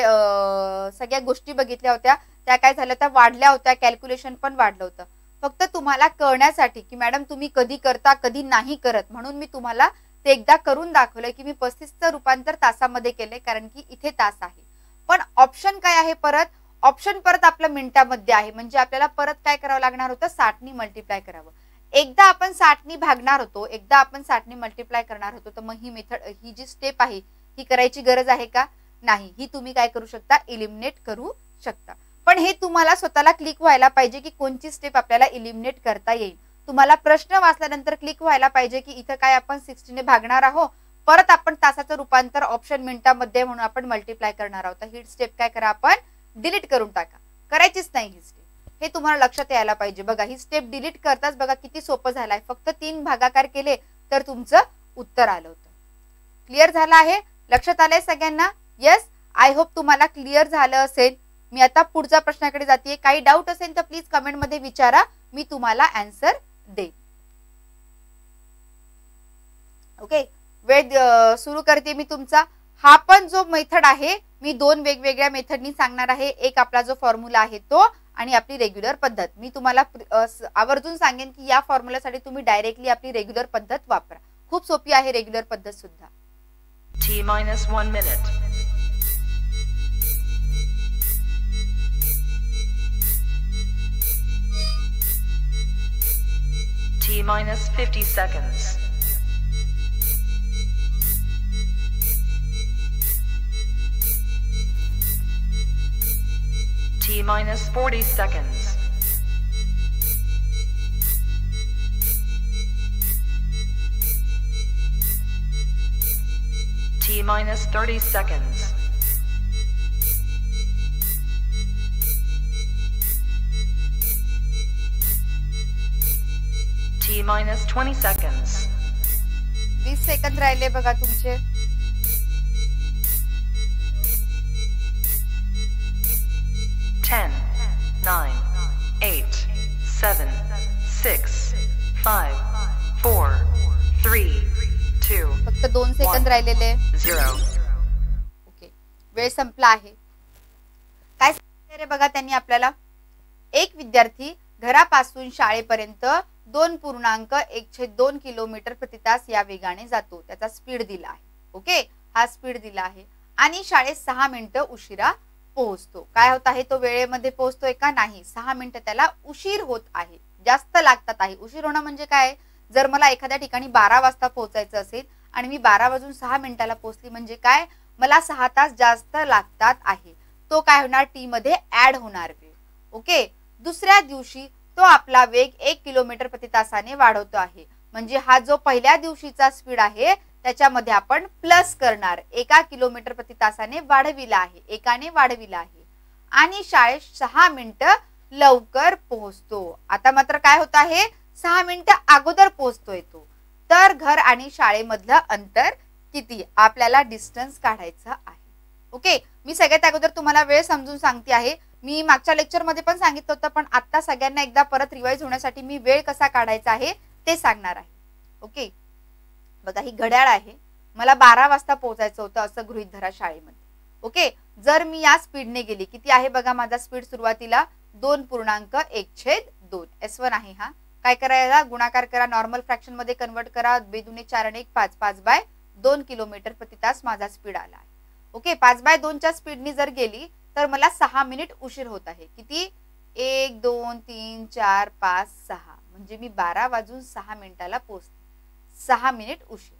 सगळ्या गोष्टी बघितल्या होत्या त्या काय झाल्या त्या वाढल्या होत्या कॅल्क्युलेशन पण वाढलं होतं. फक्त तुम्हाला कळण्यासाठी की मॅडम तुम्ही कधी करता कधी नाही करत म्हणून मी तुम्हाला ते एकदा करून दाखवलं की मी 35चं रूपांतर तासामध्ये केले कारण की इथे तास आहे. पण ऑप्शन काय आहे ऑप्शन परत आपल्या मिनिटामध्ये आहे म्हणजे आपल्याला परत काय करावं लागणार होतं 60 नी मल्टिप्लाय करावं. एकदा आपण 60 नी भागणार होतो एकदा आपण 60 नी मल्टिप्लाय करणार होतो तर मग ही मेथड ही जी स्टेप आहे ही करायची गरज आहे का नाही. ही तुम्ही काय करू शकता इलिमिनेट करू शकता. पण हे तुम्हाला स्वतःला क्लिक व्हायला पाहिजे की कोणती स्टेप आपल्याला इलिमिनेट करता येईल. तुम्हाला प्रश्न वाचल्यानंतर क्लिक व्हायला पाहिजे की इथं काय आपण 60 ने भागणार आहोत परत आपण तासाचं रूपांतर ऑप्शन मिनिटामध्ये म्हणून आपण मल्टिप्लाय करणार आहोत. ही स्टेप काय करा आपण डिलीट करून टाका. करायचीच नाही ही स्टेप. हे तुम्हाला लक्षात यायला पाहिजे. बघा ही स्टेप डिलीट करताच बघा किती सोपं झालंय. फक्त 3 भागाकार केले तर तुमचं उत्तर आलं होतं. क्लिअर झालं आहे. लक्षात आलंय सगळ्यांना. यस आय होप तुम्हाला क्लिअर झालं असेल. मी आता पुढच्या प्रश्नाकडे जाते. काही डाऊट असेल तर प्लीज कमेंट मध्ये विचारा मी तुम्हाला आन्सर देईन. ओके वेळ सुरू करते मी तुमचा. हा पण जो मेथड आहे मी 2 वेगवेगळ्या मेथडनी सांगणार आहे. एक आपला जो फॉर्म्युला आहे तो आणि आपली रेग्युलर पद्धत. मी तुम्हाला आवर्जून सांगेन की या फॉर्म्युलासाठी तुम्ही डायरेक्टली आपली रेग्युलर पद्धत वापरा. खूप सोपी आहे रेग्युलर पद्धत सुद्धा. T-1 minute. T-50 seconds. T-40 seconds. T-30 seconds. T minus 20 seconds. 20 second राहिले बघा तुमचे. 10, 9, 8, 7, 6, 5, 4, 3, 2, फक्त 2 सेकंद राहिलेले. 0. ओके, वेळ संपला आहे. काय सांगितले रे बघा त्यांनी आपल्याला? एक विद्यार्थी घरापासून शाळेपर्यंत 2.1/2 किलोमीटर प्रति तास या वेगाने जातो. त्याचा स्पीड दिला आहे. ओके, हा स्पीड दिला आहे आणि शाळेत 6 मिनिटं उशिरा पोहोचतो. काय होत आहे? तो वेळेमध्ये पोहोचतोय का? नाही, 6 मिनिटं त्याला उशीर होत आहे, जास्त लागतात आहे. उशीर होणं म्हणजे काय? जर मला एखाद्या ठिकाणी 12 वाजता पोहोचायचं असेल आणि मी 12:06 पोहोचली म्हणजे काय? मला 6 तास जास्त लागतात आहे. तो काय होणार? टी मध्ये ऍड होणार वेळ. ओके, दुसऱ्या दिवशी तो आपला वेग 1 किलोमीटर प्रति तासाने वाढवतो आहे. म्हणजे हा जो पहिल्या दिवशीचा स्पीड आहे त्याच्यामध्ये आपण प्लस करणार. 1 किलोमीटर प्रति तासाने वाढविला आहे, एकाने वाढविला आहे आणि शाळेत 6 मिनिटं लवकर पोहोचतो. आता मात्र काय होत आहे? 6 मिनिटं अगोदर पोहोचतोय तो. तर घर आणि शाळेमधलं अंतर किती? आपल्याला डिस्टन्स काढायचं आहे. ओके, मी सगळ्यात अगोदर तुम्हाला वेळ समजून सांगते आहे. मी मागच्या लेक्चर मध्ये पण सांगितलं होतं, पण आता सगळ्यांना एकदा परत रिवाइज होण्यासाठी मी वेळ कसा काढायचा आहे ते सांगणार आहे. ओके, बघा ही घड्याळ आहे. मला 12 वाजता पोहोचायचं होतं असं गृहीत धरा शाळेमध्ये. ओके, जर मी या स्पीडने गेली, किती आहे बघा माझा स्पीड सुरुवातीला? 2.1/2. S1 आहे हा. काय करायला? गुणाकार करा, नॉर्मल फ्रॅक्शन मध्ये कन्वर्ट करा. 2 दुणे 4 आणि 1 5, 5/2 किलोमीटर प्रति तास माझा स्पीड आला आहे. ओके, 5/2 च्या स्पीडनी जर गेली तर मला 6 मिनिट उशीर होत आहे. किती? 1 2 3 4 5 6, म्हणजे मी 12:06 पोहोचते. 6 मिनिट उशीर.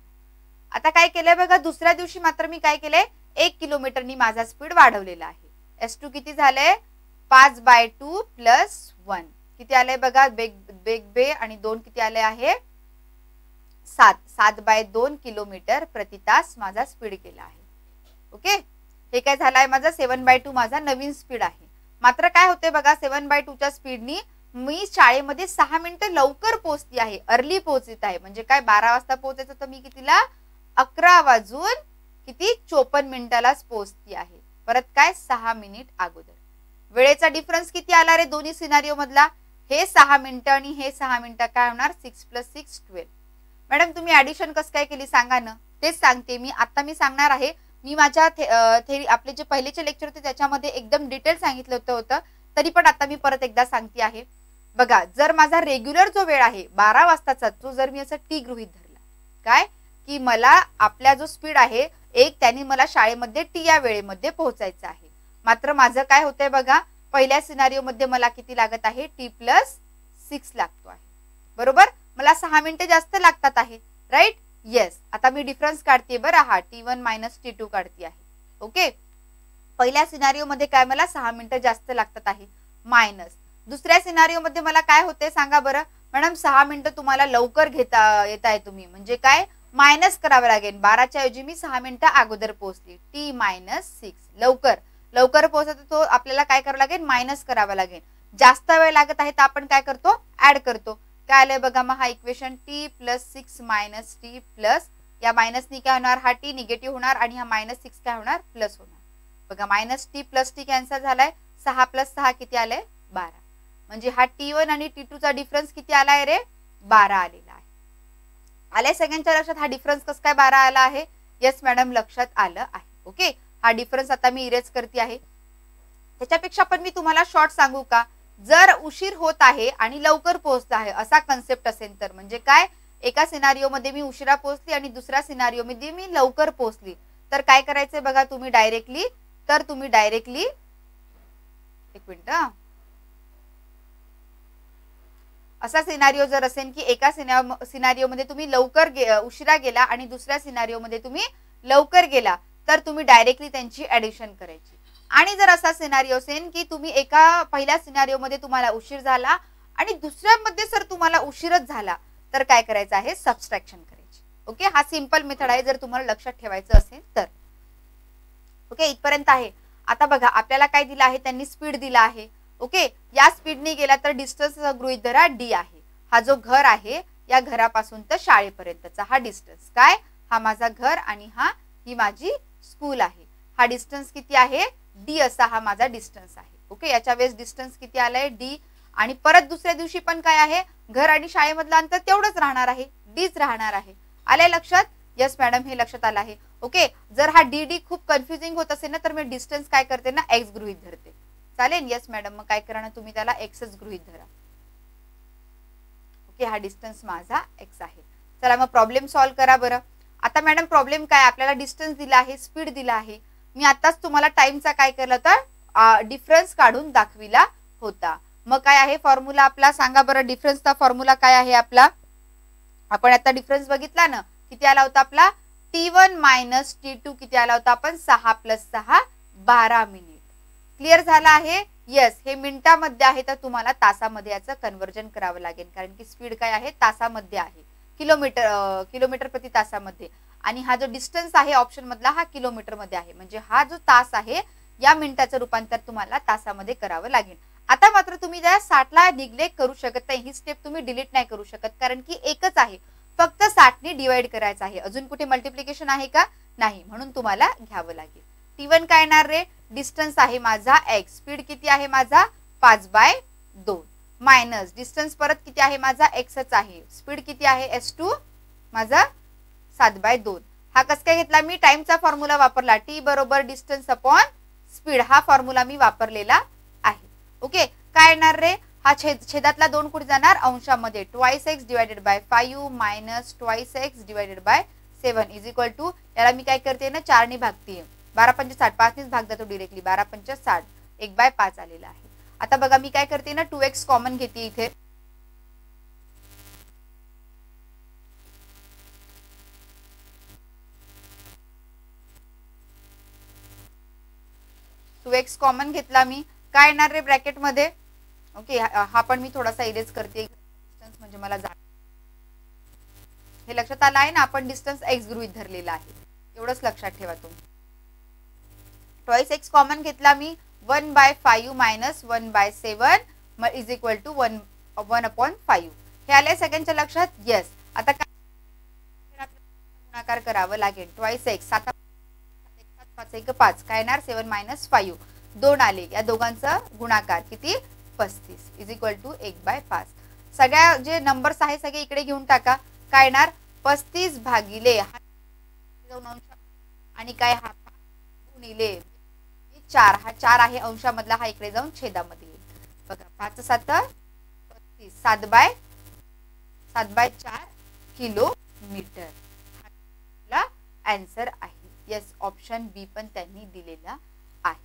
आता काय केलंय बघा, दुसऱ्या दिवशी मात्र मी काय केलंय? 1 किलोमीटरनी माझा स्पीड वाढवलेला आहे. S2 किती झालंय? 5/2 + 1 किती आलंय बघा? बे आणि 2 किती आले आहे? 7. 7/2 किलोमीटर प्रति तास माझा स्पीड केला आहे. ओके, हे काय झालंय? माझा 7/2 माझा नवीन स्पीड आहे. मात्र काय होते बघा, 7/2 च्या स्पीडनी मी शाळेमध्ये 6 मिनिटं लवकर पोहोचती आहे, अर्ली पोहोचत आहे. म्हणजे काय? 12 वाजता पोहोचायचं तर मी कितीला? 11:54 पोहोचती आहे. परत काय? 6 मिनिट अगोदर. वेळेचा डिफरन्स किती आला रे दोन्ही सिनारिओ मधला? हे 6 मिनिटं आणि हे 6 मिनिटं. काय होणार? 6 + 6 12. मॅडम तुम्ही ऍडिशन कसं काय केली सांगा ना? तेच सांगते मी. आता मी सांगणार आहे. मी माझ्या थेरी आपले जे पहिलेचे लेक्चर होते त्याच्यामध्ये एकदम डिटेल सांगितलं होतं, तरी पण आता मी परत एकदा सांगते आहे. बघा, जर माझा रेग्युलर जो वेळ आहे 12 वाजताचा, तो जर मी असं टी गृहीत धरला, काय की मला आपला जो स्पीड आहे एक, त्याने मला शाळेमध्ये टी या वेळेमध्ये पोहोचायचं आहे. मात्र माझं काय होतंय बघा, पहिल्या सिनारिओ मध्ये मला किती लागत आहे? टी + 6 लागतो आहे. बरोबर, मला 6 मिनिटं जास्त लागतात आहे. राईट? येस. आता मी डिफरन्स काढते बरं. हा T1 - T2 काढते आहे. ओके, पहिल्या सिनारिओ मध्ये काय? मला 6 मिनिटं जास्त लागतात आहे. मायनस दुसऱ्या सिनारिओ मध्ये मला काय होते सांगा बरं? मॅडम 6 मिनिटं तुम्हाला लवकर येताय तुम्ही, म्हणजे काय? मायनस करावं लागेल. 12च्या ऐवजी मी 6 मिनिटं अगोदर पोहोचली. T - 6 लवकर पोहोचतो तो आपल्याला काय करावं लागेल? मायनस करावं लागेल. जास्त वेळ लागत आहे तर आपण काय करतो? ऍड करतो. काय आलंय बघा मग हा इक्वेशन? T + 6 - T प्लस या मायनसनी काय होणार? हा T निगेटिव्ह होणार आणि हा -6 काय होणार? प्लस होणार. बघा -T + T कॅन्सल झालाय. 6 + 6 किती आलंय? 12. म्हणजे हा T1 आणि T2 चा डिफरन्स किती आलाय रे? 12 आलेला आहे. आले सगळ्यांच्या लक्षात? हा डिफरन्स कसं काय 12 आला आहे? येस मॅडम, लक्षात आलं आहे. ओके, हा डिफरन्स आता मी इरेज करते आहे. त्याच्यापेक्षा पण मी तुम्हाला शॉर्ट सांगू का? जर उशीर होत आहे आणि लवकर पोहोचत आहे असा कन्सेप्ट असेल तर, म्हणजे काय? एका सिनारिओ मध्ये मी उशिरा पोहोचली आणि दुसऱ्या सिनारिओ मध्ये मी लवकर पोहोचली, तर काय करायचंय बघा तुम्ही डायरेक्टली? एक मिनिट, असा सिनारिओ जर असेल की एका सिनारिओ मध्ये तुम्ही उशिरा गेला आणि दुसऱ्या सिनारिओ मध्ये तुम्ही लवकर गेला, तर तुम्ही डायरेक्टली त्यांची ऍडिशन करायची. आणि जर असा सिनारिओ असेल की तुम्ही एका पहिल्या सिनारिओ मध्ये तुम्हाला उशीर झाला आणि दुसऱ्यामध्ये सर तुम्हाला उशीरच झाला, तर काय करायचं आहे? सबस्ट्रॅक्शन करायची. ओके, हा सिंपल मेथड आहे जर तुम्हाला लक्षात ठेवायचं असेल तर. ओके, इथपर्यंत आहे. आता बघा आपल्याला काय दिलं आहे? त्यांनी स्पीड दिला आहे. ओके, या स्पीडने गेला तर डिस्टन्स गृहीत धरा D आहे. हा जो घर आहे या घरापासून तर शाळेपर्यंतचा हा डिस्टन्स. काय, हा माझा घर आणि ही माझी स्कूल आहे. हा डिस्टन्स किती आहे, डी असा हा माझा डिस्टन्स आहे. ओके, याच्या वेळेस डिस्टन्स किती आलाय, डी. आणि परत दुसऱ्या दिवशी पण काय आहे, घर आणि शाळेमधलं अंतर तेवढंच राहणार आहे, डीच राहणार आहे. आलंय लक्षात? यस मॅडम, हे लक्षात आलं आहे. ओके, जर हा डी डी खूप कन्फ्युजिंग होत असेल ना तर मी डिस्टन्स काय करते ना, एक्स गृहीत धरते. चालेल? यस मॅडम, मग काय करा ना तुम्ही त्याला एक्सच गृहीत धरा. ओके, हा डिस्टन्स माझा एक्स आहे. चला मग प्रॉब्लेम सॉल्व्ह करा बरं. आता मॅडम प्रॉब्लेम काय, आपल्याला डिस्टन्स दिला आहे, स्पीड दिला आहे. मी आताच तुम्हाला टाइमचा काय केलं तर डिफरन्स काढून दाखविला होता. मग काय आहे फॉर्म्युला आपला, सांगा बरं. डिफरन्सचा फॉर्म्युला काय आहे आपला, आपण आता डिफरन्स बघितला ना, किती आला होता आपला, T1 मायनस T2 किती आला होता आपण, 6 + 6 12 मिनिट. क्लिअर झाला आहे? यस, हे मिनिटामध्ये आहे तर तुम्हाला तासामध्ये याचं कन्वर्जन करावं लागेल, कारण की स्पीड काय आहे, तासामध्ये आहे, किलोमीटर प्रति तासामध्ये. आणि हा जो डिस्टन्स आहे ऑप्शन मधला हा किलोमीटर मध्ये आहे, म्हणजे हा जो तास आहे या मिनिटाचं रूपांतर तुम्हाला तासामध्ये करावं लागेल. आता मात्र तुम्ही त्या 60 ला निग्लेक्ट करू शकत नाही, ही स्टेप तुम्ही डिलीट नाही करू शकत, कारण की एकच आहे, फक्त 60 ने डिवाइड करायचं आहे. अजून कुठे मल्टिप्लिकेशन आहे का, नाही, म्हणून तुम्हाला घ्यावं लागेल. T1 काय येणार रे, डिस्टन्स आहे माझा x, स्पीड किती आहे माझा 5/2 मायनस डिस्टन्स परत किती आहे माझा xच आहे, स्पीड किती आहे s2 माझा 7/2. हा कसं काय घेतला मी, टाइमचा फॉर्म्युला वापरला, t बरोबर डिस्टन्स अपॉन स्पीड, हा फॉर्म्युला मी वापरलेला आहे. ओके, काय येणार रे, हा छेदातला 2 कुठे जाणार, अंशामध्ये, 2x divided by 5 minus 2x divided by 7 is equal to, याला मी काय करते ना 4 ने भागते, 12 × 5 = 60, 5 नेच भाग जातो डिरेक्टली, 12 × 5 = 60, 1/5 आलेला आहे. आता बघा मी काय करते ना 2x कॉमन घेते इथे, x कॉमन घेतला मी, काय येणार रे ब्रॅकेट मध्ये. ओके, हा पण मी थोडासा इरेज करते, डिस्टन्स म्हणजे मला हे लक्षात आलं आहे ना, आपण डिस्टन्स x गृहीत धरलेला आहे, एवढंच लक्षात ठेवा तुम्ही. 2x कॉमन घेतला मी, 1/5 मायनस 1/7 इज इक्वल टू 1/5. हे आले सेकंडच्या लक्षात. यस, आता काय गुणाकार करावं लागेल, 2x 7 5 1 5 काय येणार, 7 - 5 2 आले, या दोघांचा गुणाकार किती 35 इज इक्वल टू 1/5. सगळ्या जे नंबर्स आहे सगळे इकडे घेऊन टाका, काय येणार 35 भागिले आणि काय हा गुणिले 4, हा 4 आहे अंशामधला, हा इकडे जाऊन छेदामध्ये येईल. बघा 5 × 7 35, 7/4 किलोमीटर हा आन्सर आहे. यस, ऑप्शन बी पण त्यांनी दिलेला आहे.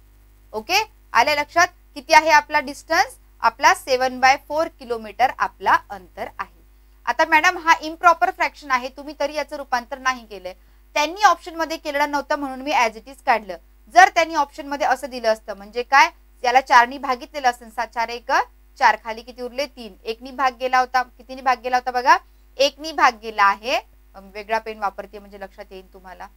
ओके, आले लक्षात. किती आहे आपला डिस्टन्स, आपला 7/4 किलोमीटर आपला अंतर आहे. आता मॅडम हा इम्प्रॉपर फ्रॅक्शन आहे, तुम्ही तरी याचं रूपांतर नाही केलंय, त्यांनी ऑप्शन मध्ये केलेलं नव्हतं म्हणून मी ॲज इट इज काढलं. जर त्यांनी ऑप्शन मध्ये असं दिलं असतं म्हणजे काय, याला 4 ने भागितलेलं असतं, 7 4 1 4, खाली किती उरले 3, 1 ने भाग गेला होता, कितीने भाग गेला होता बघा, 1 ने भाग गेला आहे, वेगळा पेन वापरते म्हणजे लक्षात येईल तुम्हाला.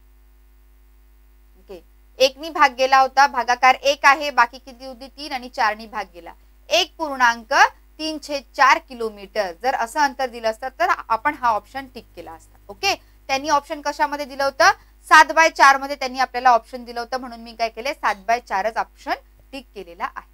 ओके, 1 ने भाग गेला होता, भागाकार 1 आहे, बाकी किती उरली 3 आणि 4 ने भाग गेला, 1.3/4 किलोमीटर. जर असं अंतर दिलं असतं तर आपण हा ऑप्शन टिक केला असता. ओके, त्यांनी ऑप्शन कशामध्ये दिलं होतं, 7/4 मध्ये त्यांनी आपल्याला ऑप्शन दिलं होतं, म्हणून मी काय केले 7/4च ऑप्शन टिक केलेला आहे.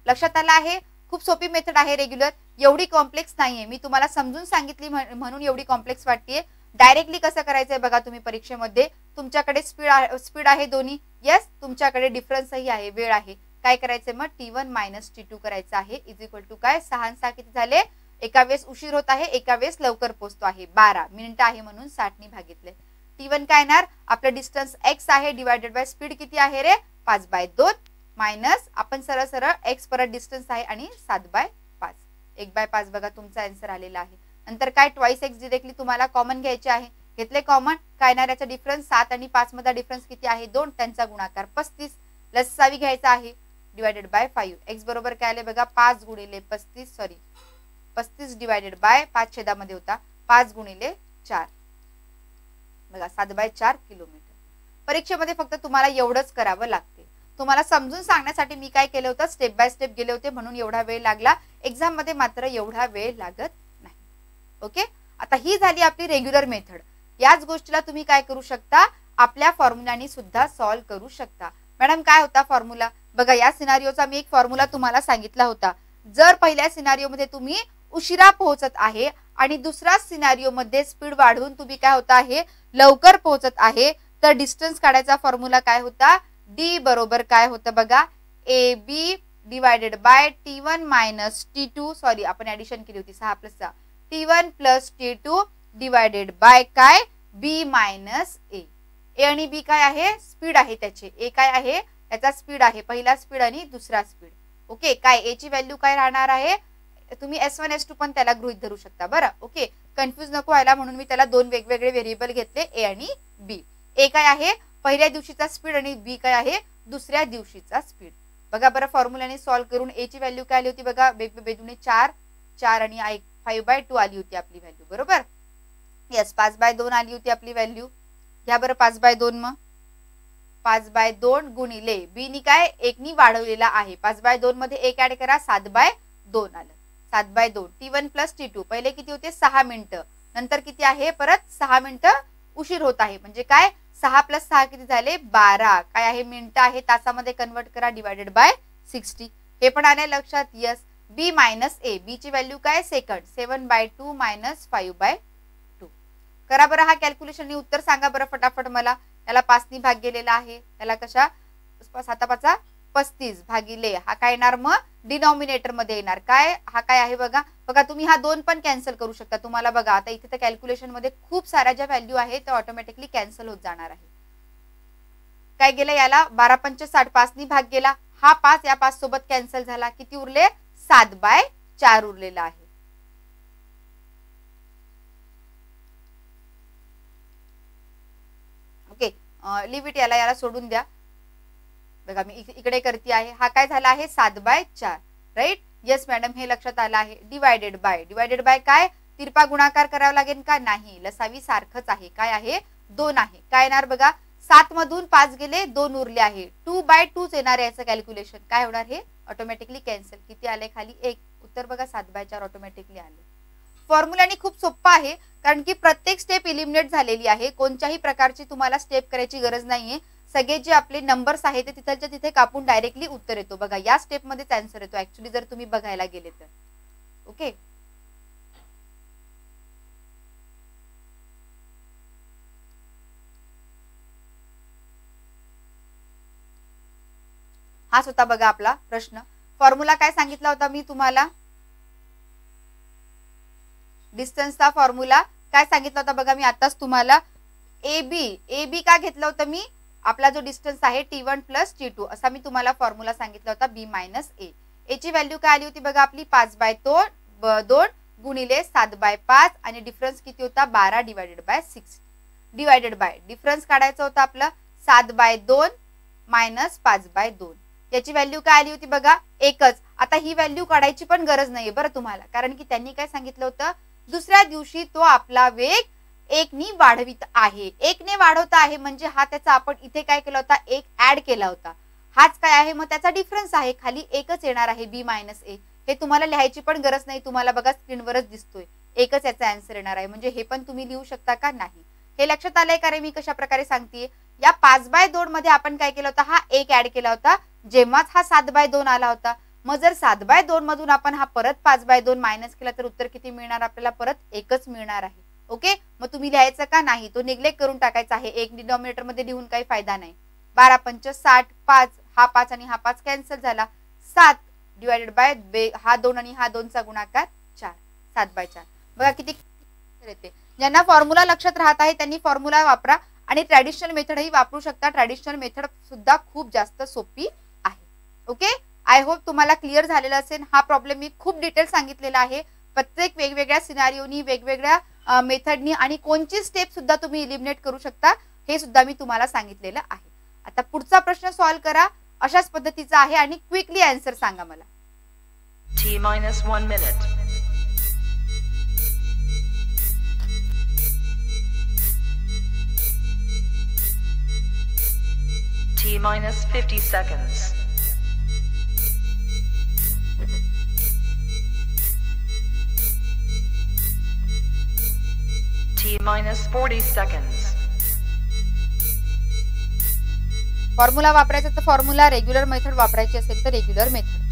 लक्षात आलं आहे. खूप सोपी मेथड आहे रेग्युलर, एवढी कॉम्प्लेक्स नाहीये, मी तुम्हाला समजून सांगितली म्हणून एवढी कॉम्प्लेक्स वाटतेय. डायरेक्टली कसं करायचंय बघा तुम्ही परीक्षेमध्ये, तुमच्याकडे स्पीड आहे दोन्ही, यस, तुमच्याकडे डिफरन्सही आहे, वेळ आहे, काय करायचंय मग T1 - T2 करायचं आहे इज इक्वल टू काय 6 आणि 6 किती झाले, एका वेळेस उशीर होत आहे, एका वेळेस लवकर पोहोचतो आहे, 12 मिनिटं आहे म्हणून 60 ने भागितले. T1 काय येणार, आपलं डिस्टन्स x आहे डिवायडेड बाय स्पीड किती आहे रे 5/2 मायनस आपण सरळ सरळ x परत डिस्टन्स आहे आणि 7/5, 1/5 बघा तुमचा आन्सर आलेला आहे. नंतर काय 2x डायरेक्टली तुम्हाला कॉमन घ्यायचे आहे, घेतले कॉमन, काय येणार याचा डिफरन्स 7 आणि 5 मधला डिफरन्स किती आहे 2, त्यांचा गुणाकार 35 लसावी घ्यायचा आहे डिवायडेड बाय 5. x बरोबर काय आले बघा 5 × 35 डिवायडेड बाय 5 छेदामध्ये होता 5 × 4 बघा 7/4 किलोमीटर. परीक्षेमध्ये फक्त तुम्हाला एवढंच करावं लागते. तुम्हाला समजून सांगण्यासाठी मी काय केलं होतं स्टेप बाय स्टेप गेले होते म्हणून एवढा वेळ लागला, एक्झाम मध्ये मात्र एवढा वेळ लागत नाही. ओके, आता ही झाली आपली रेग्युलर मेथड. याच गोष्टीला तुम्ही काय करू शकता, आपल्या फॉर्म्युलानी सुद्धा सॉल्व्ह करू शकता. मॅडम काय होता फॉर्म्युला? बघा या सिनारिओचा मी एक फॉर्म्युला तुम्हाला सांगितला होता. जर पहिल्या सिनारिओ मध्ये तुम्ही उशिरा पोहोचत आहे आणि दुसऱ्या सिनारिओ मध्ये स्पीड वाढवून तुम्ही काय होता आहे, लवकर पोहोचत आहे, तर डिस्टन्स काढायचा फॉर्म्युला काय होता, डी बरोबर काय होतं बघा, a b divided by T1 minus T2, sorry आपण ऍडिशन केली होती 6 + 6, T1 plus T2 divided bye काय, बी मायनस ए. ए आणि बी काय आहे, स्पीड आहे त्याचे. ए काय आहे, त्याचा स्पीड आहे, पहिला स्पीड आणि दुसरा स्पीड. ओके, काय ए ची व्हॅल्यू काय राहणार आहे, तुम्ही S1 S2 पण त्याला गृहीत धरू शकता. बरं, ओके, कन्फ्यूज नको व्हायला म्हणून मी त्याला दोन वेगवेगळे व्हेरिएबल घेतले, ए आणि बी. ए काय आहे पहिल्या दिवशीचा स्पीड आणि बी काय आहे दुसऱ्या दिवशीचा स्पीड. बघा बरं फॉर्म्युलाने सॉल्व्ह करून ए ची व्हॅल्यू काय आली होती बघा, बेदुने 4 4 आणि 5/2 आली होती आपली व्हॅल्यू. बरोबर, यस 5/2 आली होती आपली व्हॅल्यू. घ्या बरं 5/2, मग 5/2 गुणिले बी नी काय 1 नी वाढवलेला आहे, 5/2 मध्ये 1 ऍड करा, 7/2 आलं. 7/2 T1 प्लस T2 पहिले किती होते 6 मिनिटं, नंतर किती आहे परत 6 मिनिटं उशीर होत आहे, म्हणजे काय 6 + 6 किती झाले 12, काय आहे मिनिटं आहे, तासामध्ये कन्वर्ट करा, डिवायडेड बाय 60. हे पण आले लक्षात. यस बी मायनस ए, बी ची व्हॅल्यू काय सेकंड, 7/2 मायनस 5/2. करा बरं हा कॅल्क्युलेशन, उत्तर सांगा बरं फटाफट मला. याला 5 नी भाग गेलेला आहे, याला कशा 7 × 5 = 35 भागिले हा काय येणार मग डिनॉमिनेटर मध्ये येणार काय, हा काय आहे बघा. बघा तुम्ही हा 2 पण कॅन्सल करू शकता. तुम्हाला बघा आता इथे तर कॅल्क्युलेशन मध्ये खूप साऱ्या ज्या व्हॅल्यू आहे त्या ऑटोमॅटिकली कॅन्सल होत जाणार आहे. काय गेलं याला 12×5 = 60, 5 नी भाग गेला, हा 5 या 5 सोबत कॅन्सल झाला, किती उरले 7/4 उरलेला आहे. ओके, लिव्ह इट, याला सोडून द्या. बघा मी इकडे करते आहे, हा काय झाला आहे 7/4, राईट. येस मॅडम हे लक्षात आलं आहे. डिवायडेड बाय काय तिरपा गुणाकार करावा लागेल का, नाही, लसावी सारखंच आहे, काय आहे 2 आहे. काय येणार बघा 7 मधून 5 गेले 2 उरले आहे, 2/2 येणार याचं कॅल्क्युलेशन. काय होणार हे ऑटोमॅटिकली कॅन्सल, किती आले खाली 1. उत्तर बघा 7/4 ऑटोमॅटिकली आले. फॉर्म्युलानी खूप सोपं आहे, कारण की प्रत्येक स्टेप इलिमिनेट झालेली आहे, कोणत्याही प्रकारची तुम्हाला स्टेप करायची गरज नाहीये. सगळे जे आपले नंबर्स आहेत ते तिथलच्या तिथे कापून डायरेक्टली उत्तर येतो. बघा या स्टेप मध्येच आन्सर येतो ऍक्च्युली जर तुम्ही बघायला गेले तर. ओके, हाच होता बघा आपला प्रश्न. फॉर्म्युला काय सांगितला होता मी तुम्हाला, डिस्टन्सचा फॉर्म्युला काय सांगितला होता बघा मी आताच तुम्हाला. ए बी का घेतलं होतं मी, आपला जो डिस्टन्स आहे T1 प्लस T2 असा मी तुम्हाला फॉर्म्युला सांगितला होता, बी मायनस ए. ए ची व्हॅल्यू काय आली होती बघा आपली 5/2 गुणिले 7/5 आणि डिफरन्स किती होता 12 divided by 6. Divided by difference काढायचं होतं आपलं 7/2 मायनस 5/2. याची व्हॅल्यू काय आली होती बघा एकच. आता ही व्हॅल्यू काढायची पण गरज नाहीये बरं तुम्हाला, कारण की त्यांनी काय सांगितलं होतं दुसऱ्या दिवशी तो आपला वेग 1 नी वाढवित आहे. 1 ने वाढवता आहे म्हणजे हा त्याचा आपण इथे काय केला होता 1 ऍड केला होता, हाच काय आहे मग त्याचा डिफरन्स आहे, खाली एकच येणार आहे बी मायनस ए. हे तुम्हाला लिहायची पण गरज नाही, तुम्हाला बघा स्क्रीनवरच दिसतोय एकच याचा आन्सर येणार आहे, म्हणजे हे पण तुम्ही लिहू शकता का नाही. हे लक्षात आलंय का रे मी कशा प्रकारे सांगतेय. या 5/2 मध्ये आपण काय केलं होतं हा 1 ऍड केला होता, जेव्हाच हा 7/2 आला होता. मग जर 7/2 मधून आपण हा परत 5/2 मायनस केला तर उत्तर किती मिळणार आपल्याला, परत एकच मिळणार आहे. ओके, मग तुम्ही लिहायचं का नाही, तो निग्लेक्ट करून टाकायचा आहे. एक डिनॉमिनेटर मध्ये लिहून काही फायदा नाही. 12×5 = 60, 5 हा 5 आणि हा 5 कॅन्सल झाला, 7 डिवायडेड बाय हा 2 आणि हा 2 चा गुणाकार 4, 7/4. बघा किती येते. ज्यांना फॉर्म्युला लक्षात राहत आहे त्यांनी फॉर्म्युला वापरा आणि ट्रॅडिशनल मेथडही वापरू शकता. ट्रॅडिशनल मेथड सुद्धा खूप जास्त सोपी आहे. ओके, आय होप तुम्हाला क्लिअर झालेला असेल. हा प्रॉब्लेम मी खूप डिटेल सांगितलेला आहे, प्रत्येक वेगवेगळ्या सिनारिओनी वेगवेगळ्या मेथडनी आणि कोणची स्टेप सुद्धा तुम्ही इलिमिनेट करू शकता हे सुद्धा मी तुम्हाला सांगितलेलं आहे. आता पुढचा प्रश्न सॉल्व्ह करा, अशाच पद्धतीचा आहे आणि क्विकली आन्सर सांगा मला. T-1 minute. T-50 seconds. minus 40 seconds. Formula वापरायचा तर फॉर्म्युला, रेग्युलर मेथड वापरायची असेल तर regular method.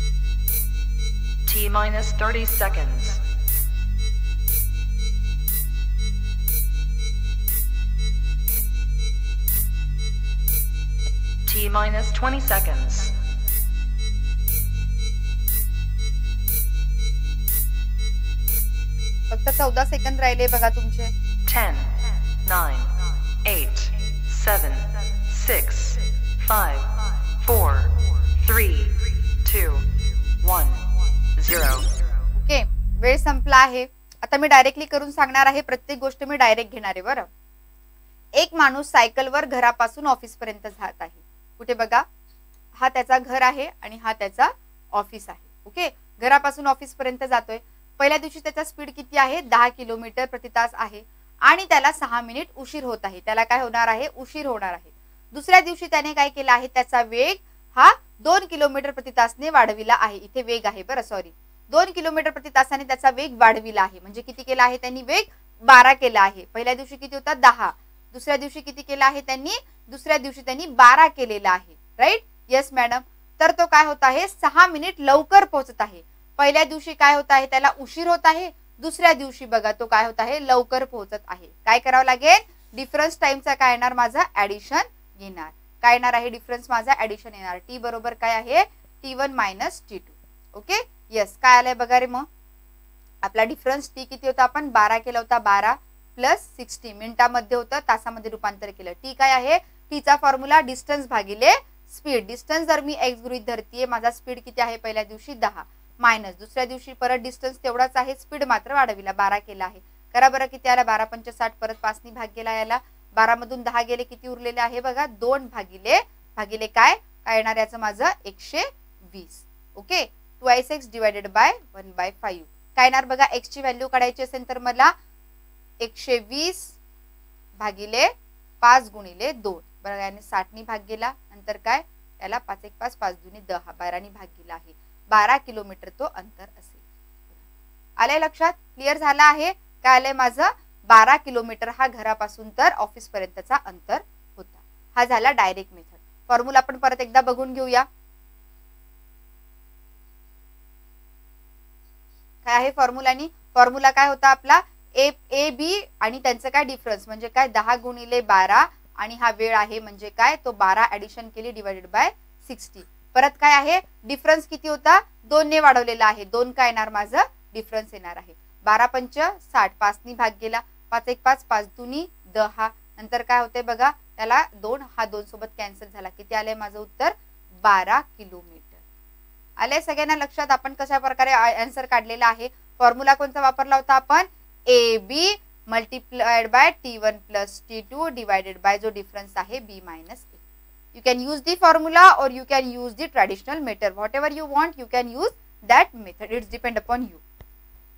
T minus 30 seconds. T minus 20 seconds. फक्त 14 सेकंद राहिले बघा तुमचे. 10, 9, 8, 7, 6, 5, 4, 3, 2, 1, 0. ओके, वेळ संपला आहे. आता मी डायरेक्टली करून सांगणार आहे. प्रत्येक गोष्ट मी डायरेक्ट घेणार आहे. बरं, एक माणूस सायकलवर घरापासून ऑफिस पर्यंत जात आहे. कुठे बघा, हा त्याचा घर आहे आणि हा त्याचा ऑफिस आहे. ओके, घरापासून ऑफिस पर्यंत जातोय. पहिल्या दिवशी त्याचा स्पीड किती आहे? 10 किलोमीटर प्रति तास आहे आणि त्याला 6 मिनिट उशीर होत आहे. त्याला काय होणार आहे? उशीर होणार आहे. दुसऱ्या दिवशी त्याने काय केलं आहे? त्याचा वेग हा 2 किलोमीटर प्रति तासने वाढविला आहे. इथे वेग आहे, बरं सॉरी, 2 किलोमीटर प्रति तासाने त्याचा वेग वाढविला आहे. म्हणजे किती केला आहे त्यांनी? वेग 12 केला आहे. पहिल्या दिवशी किती होता? 10. दुसऱ्या दिवशी किती केला आहे त्यांनी? दुसऱ्या दिवशी त्यांनी 12 केलेला आहे. राईट? Yes madam. तर तो काय होत आहे? 6 मिनिट लवकर पोहोचत आहे. पहिल्या दिवशी काय होत आहे? त्याला उशीर होत आहे. दुसऱ्या दिवशी बघा तो काय होत आहे? लवकर पोहोचत आहे. काय करावं लागेल? डिफरन्स टाइमचा काय येणार? माझा ऍडिशन येणार. काय येणार आहे? डिफरन्स माझा ऍडिशन येणार. टी बरोबर काय आहे? T1 minus T2. Okay, yes. काय आलंय बघा रे? मग आपला डिफरन्स टी किती होता? आपण 12 केला होता. 12 प्लस 60 मिनिटामध्ये होतं, तासामध्ये रूपांतर केलं. टी काय आहे? टीचा फॉर्म्युला डिस्टन्स भागिले स्पीड. डिस्टन्स जर मी एक्स गृहीत धरतीये, माझा स्पीड किती आहे? पहिल्या दिवशी 10 मायनस दुसऱ्या दिवशी परत डिस्टन्स तेवढाच आहे, स्पीड मात्र वाढविला, 12 केला आहे. करा बरं, किती आला? 12 पंच 60, परत 5 नी भाग गेला याला. 12 मधून 10 गेले, किती उरलेले आहे बघा? 2 भागिले काय काय येणार याचं माझं? 120. Okay, 2x divided bye 1/5. काय येणार बघा? एक्स ची व्हॅल्यू काढायची असेल तर मला 120 भागिले 5 गुणिले 2. बरं, याने 60 नी भाग गेला. नंतर काय? याला 5 1 5 5 2 10, 12 नी भाग गेला आहे. 12 किलोमीटर तो अंतर असेल. आलंय लक्षात? क्लिअर झाला आहे? काय आलंय माझं? 12 किलोमीटर हा घरापासून तर ऑफिस पर्यंतचा अंतर होता. हा झाला डायरेक्ट मेथड. फॉर्म्युला आपण परत एकदा बघून घेऊया. काय आहे फॉर्म्युलानी? फॉर्म्युला काय होता आपला? ए बी आणि त्यांचं काय? डिफरन्स म्हणजे काय? 10 गुणिले 12 आणि हा वेळ आहे म्हणजे काय? तो 12 ऍडिशन केली डिवायडेड बाय 60. परत काय आहे? डिफरन्स किती होता? 2 ने वाढवलेला आहे. 2 काय येणार माझं? डिफरन्स येणार आहे. 12 पंच 60, 5 नी भाग गेला. 5 1 5 5 2 10. नंतर काय होते बघा? त्याला 2, हा 2 सोबत कॅन्सल झाला. किती आले माझं उत्तर? 12 किलोमीटर. आले सगळ्यांना लक्षात? आपण कशा प्रकारे आन्सर काढलेला आहे? फॉर्म्युला कोणता वापरला होता आपण? A b multiplied by T1 plus T2 divided by जो डिफरन्स आहे B minus A. You can use the formula or you can use the traditional method. Whatever you want, you can use that method. It's depend upon you.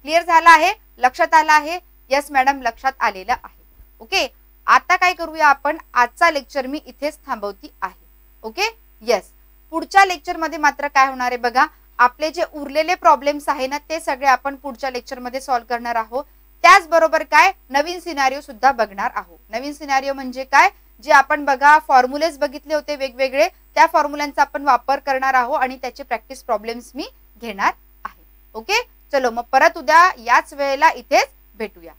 Clear झाला आहे? लक्षात आला आहे? Yes madam, लक्षात आलेलं आहे. Okay, आता काय करूया आपण? आजचा लेक्चर मी इथेच थांबवती आहे. Okay, yes. पुढच्या लेक्चर मध्ये मात्र काय होणार आहे बघा? आपले जे उरलेले प्रॉब्लेम्स आहे ना, ते सगळे आपण पुढच्या लेक्चर मध्ये सॉल्व्ह करणार आहोत. त्याचबरोबर काय? नवीन सिनारिओ सुद्धा बघणार आहोत. नवीन सिनारिओ म्हणजे काय? जे आपण बघा फॉर्म्युलेज बघितले होते वेगवेगळे, त्या फॉर्म्युलांचा आपण वापर करणार आहोत आणि त्याचे प्रॅक्टिस प्रॉब्लेम्स मी घेणार आहे. ओके, चलो मग परत उद्या याच वेळेला इथेच भेटूया.